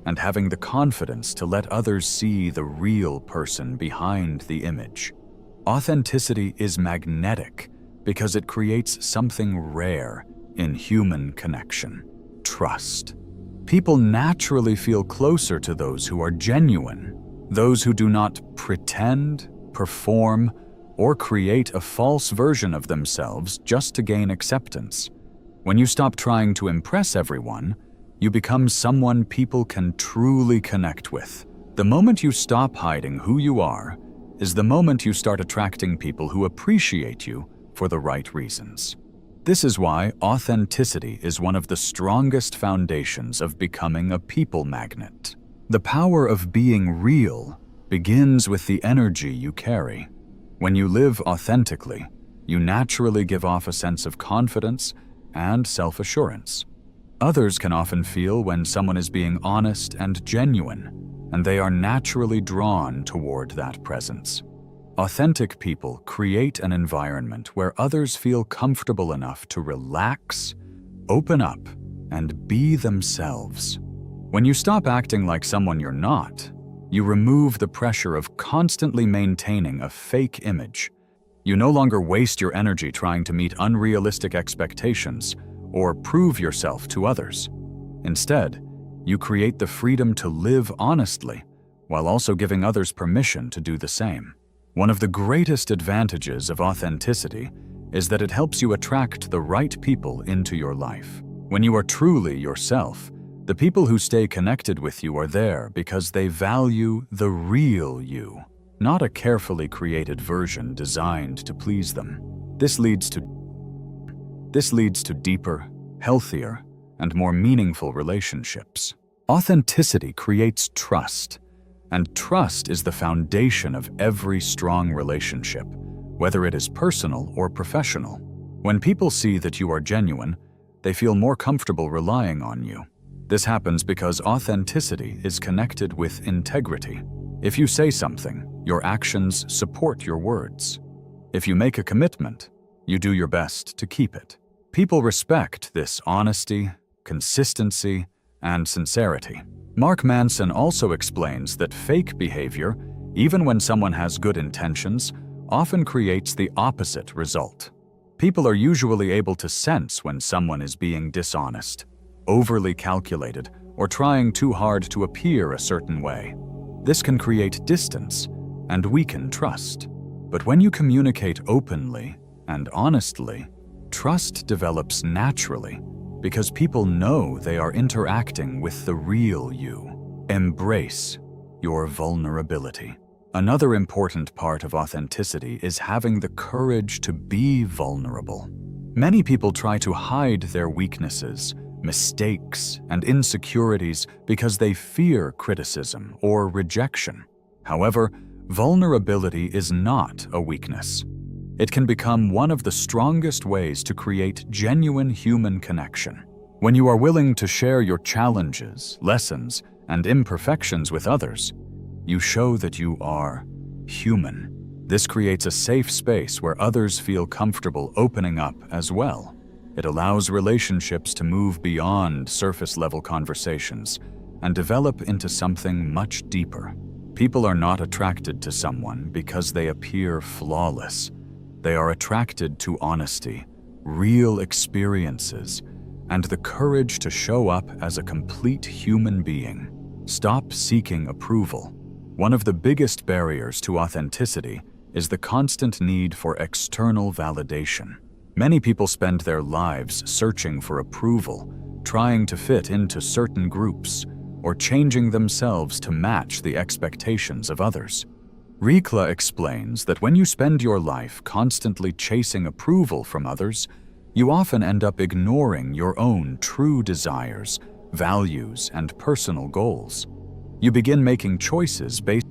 and having the confidence to let others see the real person behind the image. Authenticity is magnetic because it creates something rare in human connection: trust. People naturally feel closer to those who are genuine, those who do not pretend, perform, or create a false version of themselves just to gain acceptance. When you stop trying to impress everyone, you become someone people can truly connect with. The moment you stop hiding who you are is the moment you start attracting people who appreciate you for the right reasons. This is why authenticity is one of the strongest foundations of becoming a people magnet. The power of being real begins with the energy you carry. When you live authentically, you naturally give off a sense of confidence and self-assurance. Others can often feel when someone is being honest and genuine, and they are naturally drawn toward that presence. Authentic people create an environment where others feel comfortable enough to relax, open up, and be themselves. When you stop acting like someone you're not, you remove the pressure of constantly maintaining a fake image. You no longer waste your energy trying to meet unrealistic expectations or prove yourself to others. Instead, you create the freedom to live honestly while also giving others permission to do the same. One of the greatest advantages of authenticity is that it helps you attract the right people into your life. When you are truly yourself, the people who stay connected with you are there because they value the real you, not a carefully created version designed to please them. This leads to deeper, healthier, and more meaningful relationships. Authenticity creates trust, and trust is the foundation of every strong relationship, whether it is personal or professional. When people see that you are genuine, they feel more comfortable relying on you. This happens because authenticity is connected with integrity. If you say something, your actions support your words. If you make a commitment, you do your best to keep it. People respect this honesty, consistency, and sincerity. Mark Manson also explains that fake behavior, even when someone has good intentions, often creates the opposite result. People are usually able to sense when someone is being dishonest, overly calculated, or trying too hard to appear a certain way. This can create distance and weaken trust. But when you communicate openly and honestly, trust develops naturally because people know they are interacting with the real you. Embrace your vulnerability. Another important part of authenticity is having the courage to be vulnerable. Many people try to hide their weaknesses, mistakes, and insecurities because they fear criticism or rejection. However, vulnerability is not a weakness. It can become one of the strongest ways to create genuine human connection. When you are willing to share your challenges, lessons, and imperfections with others, you show that you are human. This creates a safe space where others feel comfortable opening up as well. It allows relationships to move beyond surface-level conversations and develop into something much deeper. People are not attracted to someone because they appear flawless. They are attracted to honesty, real experiences, and the courage to show up as a complete human being. Stop seeking approval. One of the biggest barriers to authenticity is the constant need for external validation. Many people spend their lives searching for approval, trying to fit into certain groups, or changing themselves to match the expectations of others. Rikla explains that when you spend your life constantly chasing approval from others, you often end up ignoring your own true desires, values, and personal goals. You begin making choices based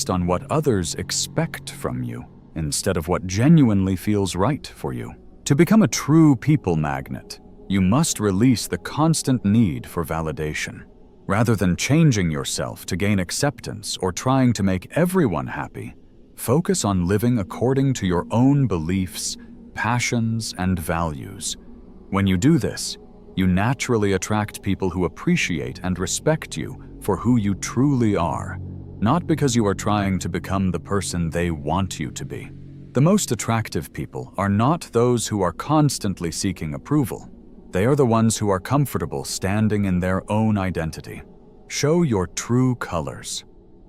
on what others expect from you, instead of what genuinely feels right for you. To become a true people magnet, you must release the constant need for validation. Rather than changing yourself to gain acceptance or trying to make everyone happy, focus on living according to your own beliefs, passions, and values. When you do this, you naturally attract people who appreciate and respect you for who you truly are. not because you are trying to become the person they want you to be. The most attractive people are not those who are constantly seeking approval. They are the ones who are comfortable standing in their own identity. Show your true colors.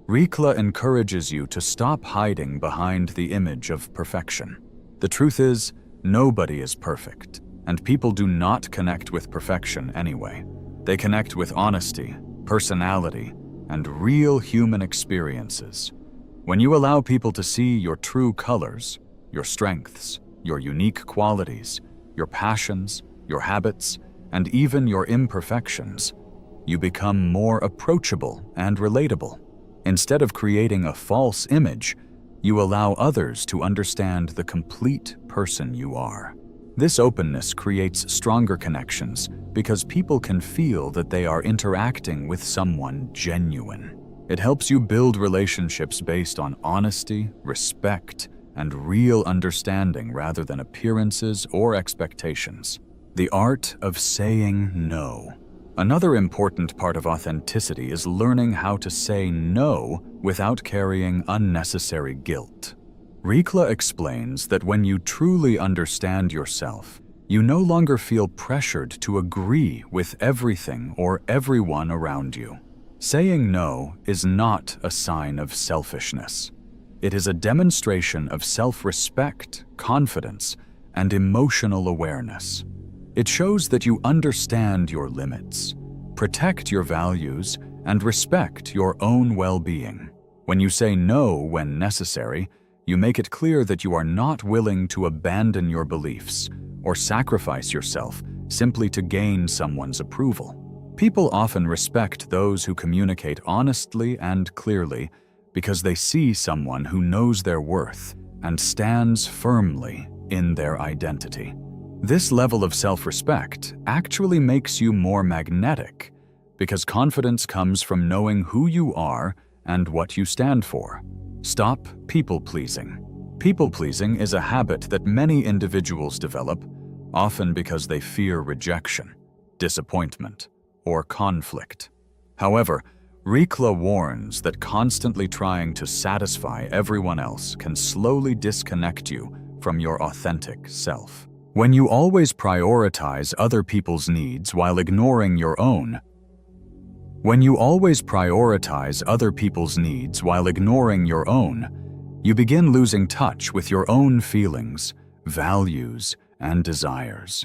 Rikla encourages you to stop hiding behind the image of perfection. The truth is, nobody is perfect, and people do not connect with perfection anyway. They connect with honesty, personality, and real human experiences. When you allow people to see your true colors, your strengths, your unique qualities, your passions, your habits, and even your imperfections, you become more approachable and relatable. Instead of creating a false image, you allow others to understand the complete person you are. This openness creates stronger connections because people can feel that they are interacting with someone genuine. It helps you build relationships based on honesty, respect, and real understanding rather than appearances or expectations. The art of saying no. Another important part of authenticity is learning how to say no without carrying unnecessary guilt. Rikla explains that when you truly understand yourself, you no longer feel pressured to agree with everything or everyone around you. Saying no is not a sign of selfishness. It is a demonstration of self-respect, confidence, and emotional awareness. It shows that you understand your limits, protect your values, and respect your own well-being. When you say no when necessary, you make it clear that you are not willing to abandon your beliefs or sacrifice yourself simply to gain someone's approval. People often respect those who communicate honestly and clearly because they see someone who knows their worth and stands firmly in their identity. This level of self-respect actually makes you more magnetic because confidence comes from knowing who you are and what you stand for. Stop people-pleasing. People-pleasing is a habit that many individuals develop, often because they fear rejection, disappointment, or conflict. However, Rikla warns that constantly trying to satisfy everyone else can slowly disconnect you from your authentic self. When you always prioritize other people's needs while ignoring your own, you begin losing touch with your own feelings, values, and desires.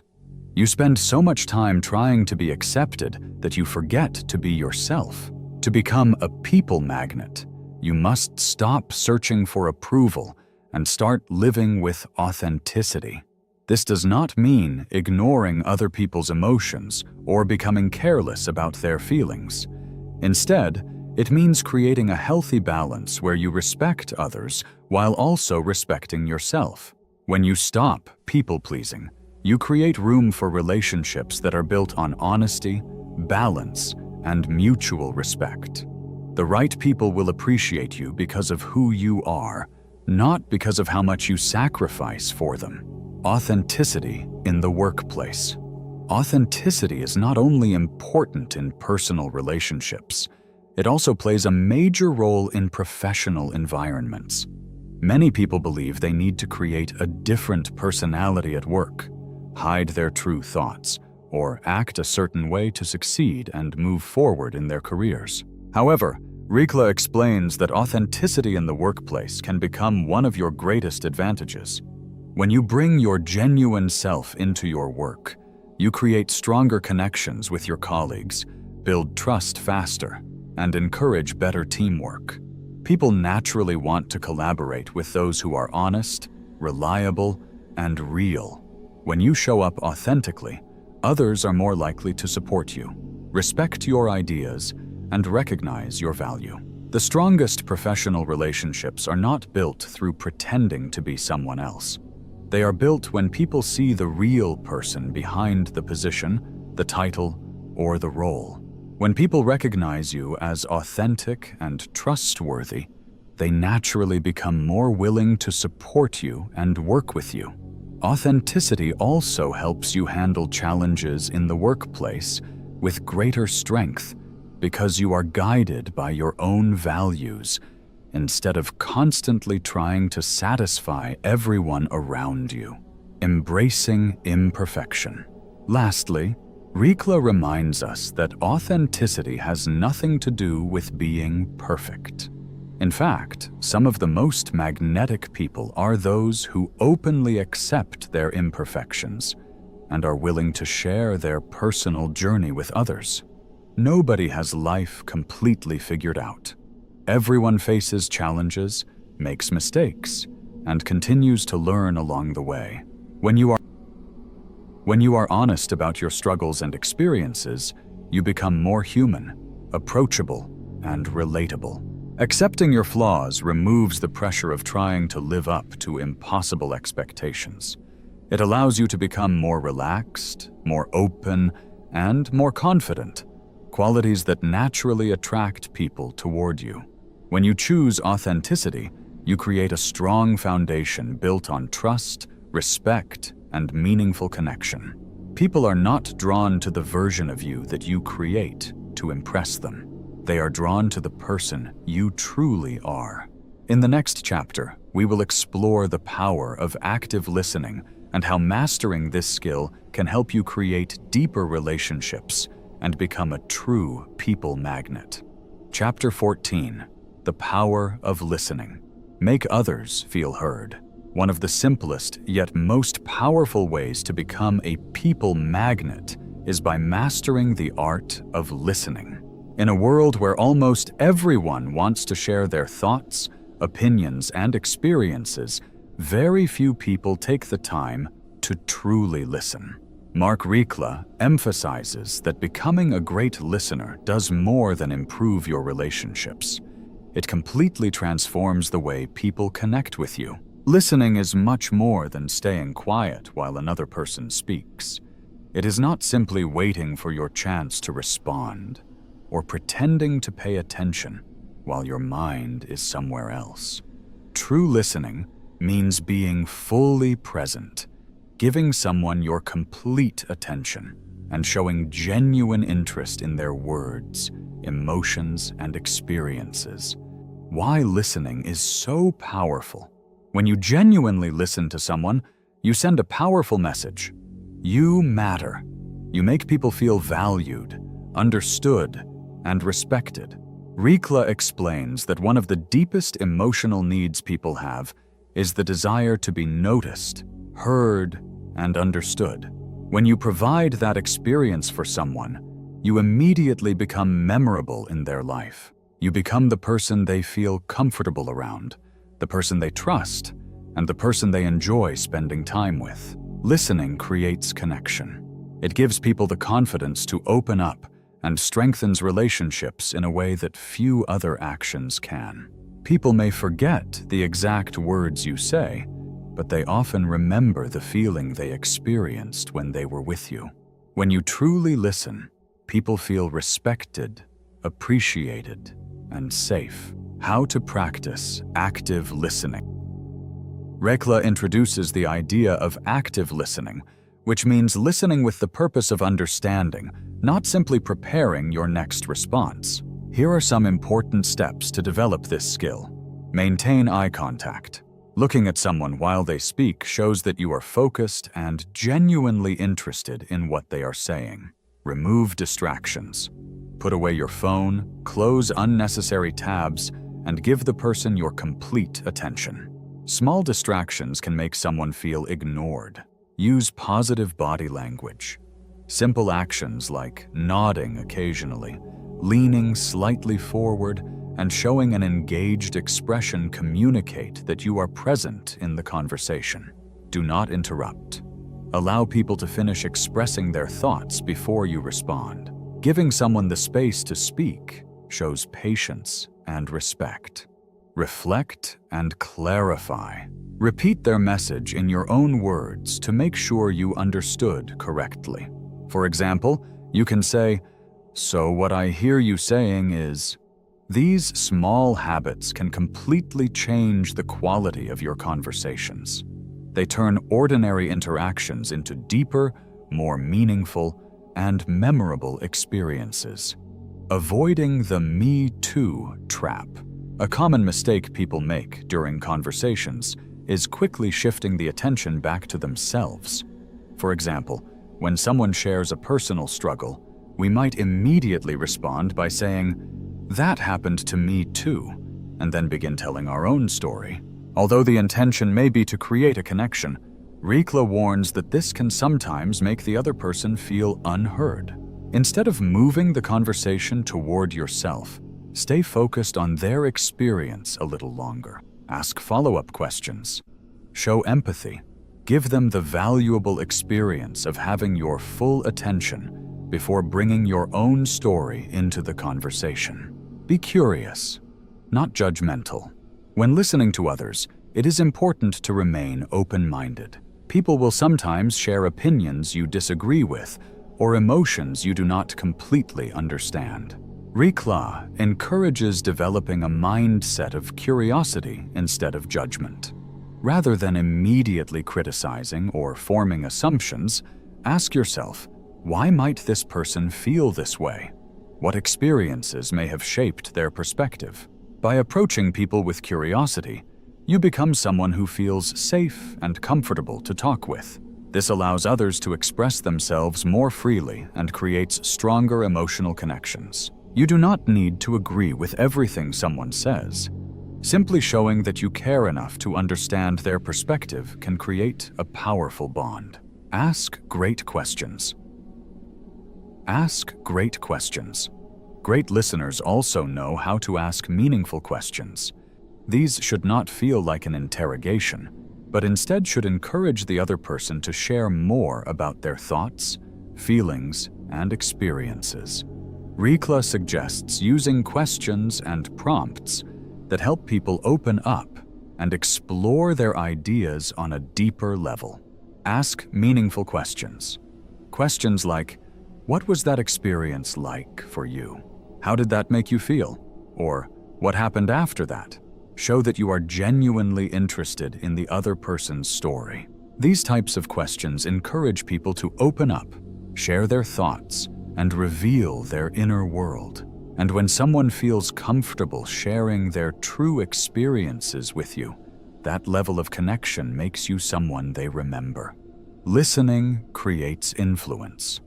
You spend so much time trying to be accepted that you forget to be yourself. To become a people magnet, you must stop searching for approval and start living with authenticity. This does not mean ignoring other people's emotions or becoming careless about their feelings. Instead, it means creating a healthy balance where you respect others while also respecting yourself. When you stop people-pleasing, you create room for relationships that are built on honesty, balance, and mutual respect. The right people will appreciate you because of who you are, not because of how much you sacrifice for them. Authenticity in the workplace. Authenticity is not only important in personal relationships, it also plays a major role in professional environments. Many people believe they need to create a different personality at work, hide their true thoughts, or act a certain way to succeed and move forward in their careers. However, Rikla explains that authenticity in the workplace can become one of your greatest advantages. When you bring your genuine self into your work, you create stronger connections with your colleagues, build trust faster, and encourage better teamwork. People naturally want to collaborate with those who are honest, reliable, and real. When you show up authentically, others are more likely to support you, respect your ideas, and recognize your value. The strongest professional relationships are not built through pretending to be someone else. They are built when people see the real person behind the position, the title, or the role. When people recognize you as authentic and trustworthy, they naturally become more willing to support you and work with you. Authenticity also helps you handle challenges in the workplace with greater strength because you are guided by your own values instead of constantly trying to satisfy everyone around you. Embracing imperfection. Lastly, Rikla reminds us that authenticity has nothing to do with being perfect. In fact, some of the most magnetic people are those who openly accept their imperfections and are willing to share their personal journey with others. Nobody has life completely figured out. Everyone faces challenges, makes mistakes, and continues to learn along the way. When you are honest about your struggles and experiences, you become more human, approachable, and relatable. Accepting your flaws removes the pressure of trying to live up to impossible expectations. It allows you to become more relaxed, more open, and more confident, qualities that naturally attract people toward you. When you choose authenticity, you create a strong foundation built on trust, respect, and meaningful connection. People are not drawn to the version of you that you create to impress them. They are drawn to the person you truly are. In the next chapter, we will explore the power of active listening and how mastering this skill can help you create deeper relationships and become a true people magnet. Chapter 14. The power of listening. Make others feel heard. One of the simplest yet most powerful ways to become a people magnet is by mastering the art of listening. In a world where almost everyone wants to share their thoughts, opinions, and experiences, very few people take the time to truly listen. Mark Rikla emphasizes that becoming a great listener does more than improve your relationships. It completely transforms the way people connect with you. Listening is much more than staying quiet while another person speaks. It is not simply waiting for your chance to respond or pretending to pay attention while your mind is somewhere else. True listening means being fully present, giving someone your complete attention, and showing genuine interest in their words, emotions, and experiences. Why listening is so powerful. When you genuinely listen to someone, you send a powerful message. You matter. You make people feel valued, understood, and respected. Rikla explains that one of the deepest emotional needs people have is the desire to be noticed, heard, and understood. When you provide that experience for someone, you immediately become memorable in their life. You become the person they feel comfortable around, the person they trust, and the person they enjoy spending time with. Listening creates connection. It gives people the confidence to open up and strengthens relationships in a way that few other actions can. People may forget the exact words you say, but they often remember the feeling they experienced when they were with you. When you truly listen, people feel respected, appreciated, and safe. How to practice active listening. Rikla introduces the idea of active listening, which means listening with the purpose of understanding, not simply preparing your next response. Here are some important steps to develop this skill. Maintain eye contact. Looking at someone while they speak shows that you are focused and genuinely interested in what they are saying. Remove distractions. Put away your phone, close unnecessary tabs, and give the person your complete attention. Small distractions can make someone feel ignored. Use positive body language. Simple actions like nodding occasionally, leaning slightly forward, and showing an engaged expression communicate that you are present in the conversation. Do not interrupt. Allow people to finish expressing their thoughts before you respond. Giving someone the space to speak shows patience and respect. Reflect and clarify. Repeat their message in your own words to make sure you understood correctly. For example, you can say, "So what I hear you saying is..." These small habits can completely change the quality of your conversations. They turn ordinary interactions into deeper, more meaningful, and memorable experiences. Avoiding the "me too" trap. A common mistake people make during conversations is quickly shifting the attention back to themselves. For example, when someone shares a personal struggle, we might immediately respond by saying, "That happened to me too," and then begin telling our own story. Although the intention may be to create a connection, Rikla warns that this can sometimes make the other person feel unheard. Instead of moving the conversation toward yourself, stay focused on their experience a little longer. Ask follow-up questions. Show empathy. Give them the valuable experience of having your full attention before bringing your own story into the conversation. Be curious, not judgmental. When listening to others, it is important to remain open-minded. People will sometimes share opinions you disagree with or emotions you do not completely understand. Rikla encourages developing a mindset of curiosity instead of judgment. Rather than immediately criticizing or forming assumptions, ask yourself, why might this person feel this way? What experiences may have shaped their perspective? By approaching people with curiosity, you become someone who feels safe and comfortable to talk with. This allows others to express themselves more freely and creates stronger emotional connections. You do not need to agree with everything someone says. Simply showing that you care enough to understand their perspective can create a powerful bond. Ask great questions. Ask great questions. Great listeners also know how to ask meaningful questions. These should not feel like an interrogation, but instead should encourage the other person to share more about their thoughts, feelings, and experiences. Rikla suggests using questions and prompts that help people open up and explore their ideas on a deeper level. Ask meaningful questions. Questions like, "What was that experience like for you? How did that make you feel?" Or, "What happened after that?" Show that you are genuinely interested in the other person's story. These types of questions encourage people to open up, share their thoughts, and reveal their inner world. And when someone feels comfortable sharing their true experiences with you, that level of connection makes you someone they remember. Listening creates influence.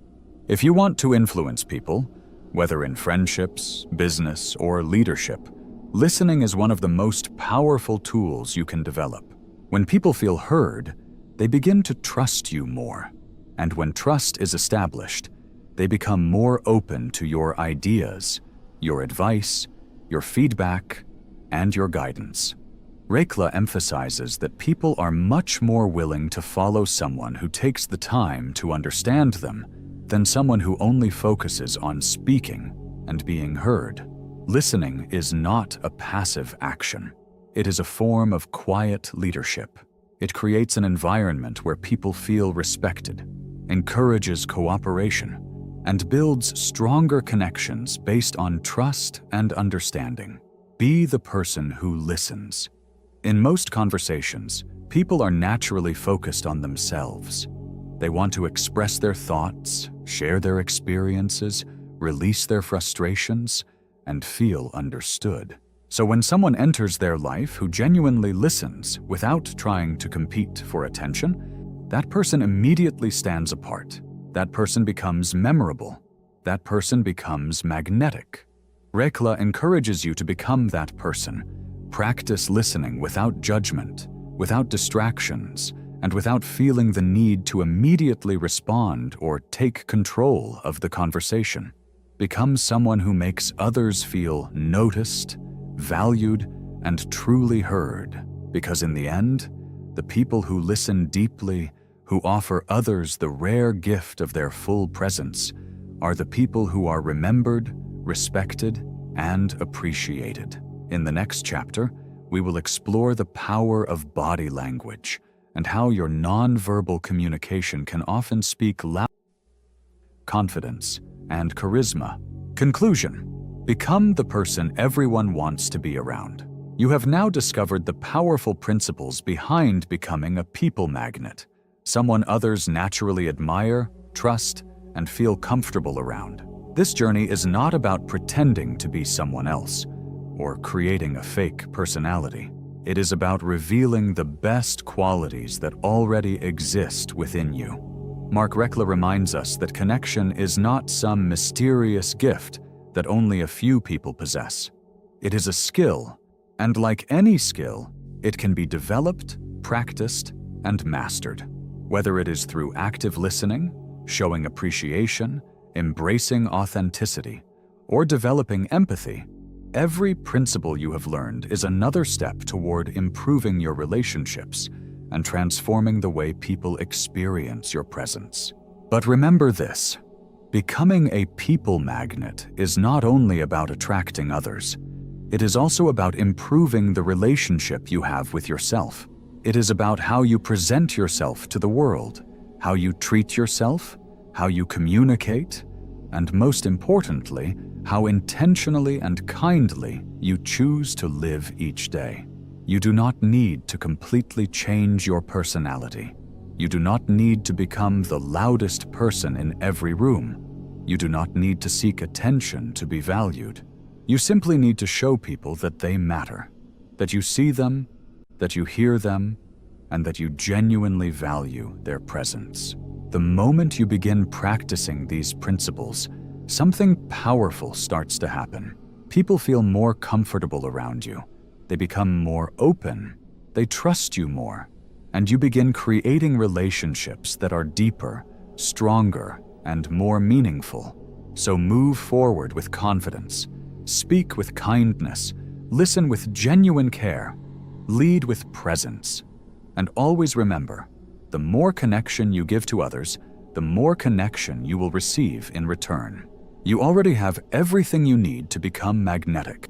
If you want to influence people, whether in friendships, business, or leadership, listening is one of the most powerful tools you can develop. When people feel heard, they begin to trust you more. And when trust is established, they become more open to your ideas, your advice, your feedback, and your guidance. Rikla emphasizes that people are much more willing to follow someone who takes the time to understand them than someone who only focuses on speaking and being heard. Listening is not a passive action. It is a form of quiet leadership. It creates an environment where people feel respected, encourages cooperation, and builds stronger connections based on trust and understanding. Be the person who listens. In most conversations, people are naturally focused on themselves. They want to express their thoughts, share their experiences, release their frustrations, and feel understood. So when someone enters their life who genuinely listens without trying to compete for attention, that person immediately stands apart. That person becomes memorable. That person becomes magnetic. Rikla encourages you to become that person. Practice listening without judgment, without distractions, and without feeling the need to immediately respond or take control of the conversation. Become someone who makes others feel noticed, valued, and truly heard, because in the end, the people who listen deeply, who offer others the rare gift of their full presence, are the people who are remembered, respected, and appreciated. In the next chapter, we will explore the power of body language and how your nonverbal communication can often speak loud, confidence, and charisma. Conclusion: become the person everyone wants to be around. You have now discovered the powerful principles behind becoming a people magnet, someone others naturally admire, trust, and feel comfortable around. This journey is not about pretending to be someone else or creating a fake personality. It is about revealing the best qualities that already exist within you. Mark Rekla reminds us that connection is not some mysterious gift that only a few people possess. It is a skill, and like any skill, it can be developed, practiced, and mastered. Whether it is through active listening, showing appreciation, embracing authenticity, or developing empathy, every principle you have learned is another step toward improving your relationships and transforming the way people experience your presence. But remember this: becoming a people magnet is not only about attracting others. It is also about improving the relationship you have with yourself. It is about how you present yourself to the world, how you treat yourself, how you communicate, and most importantly, how intentionally and kindly you choose to live each day. You do not need to completely change your personality. You do not need to become the loudest person in every room. You do not need to seek attention to be valued. You simply need to show people that they matter, that you see them, that you hear them, and that you genuinely value their presence. The moment you begin practicing these principles, something powerful starts to happen. People feel more comfortable around you. They become more open. They trust you more. And you begin creating relationships that are deeper, stronger, and more meaningful. So move forward with confidence. Speak with kindness. Listen with genuine care. Lead with presence. And always remember, the more connection you give to others, the more connection you will receive in return. You already have everything you need to become magnetic.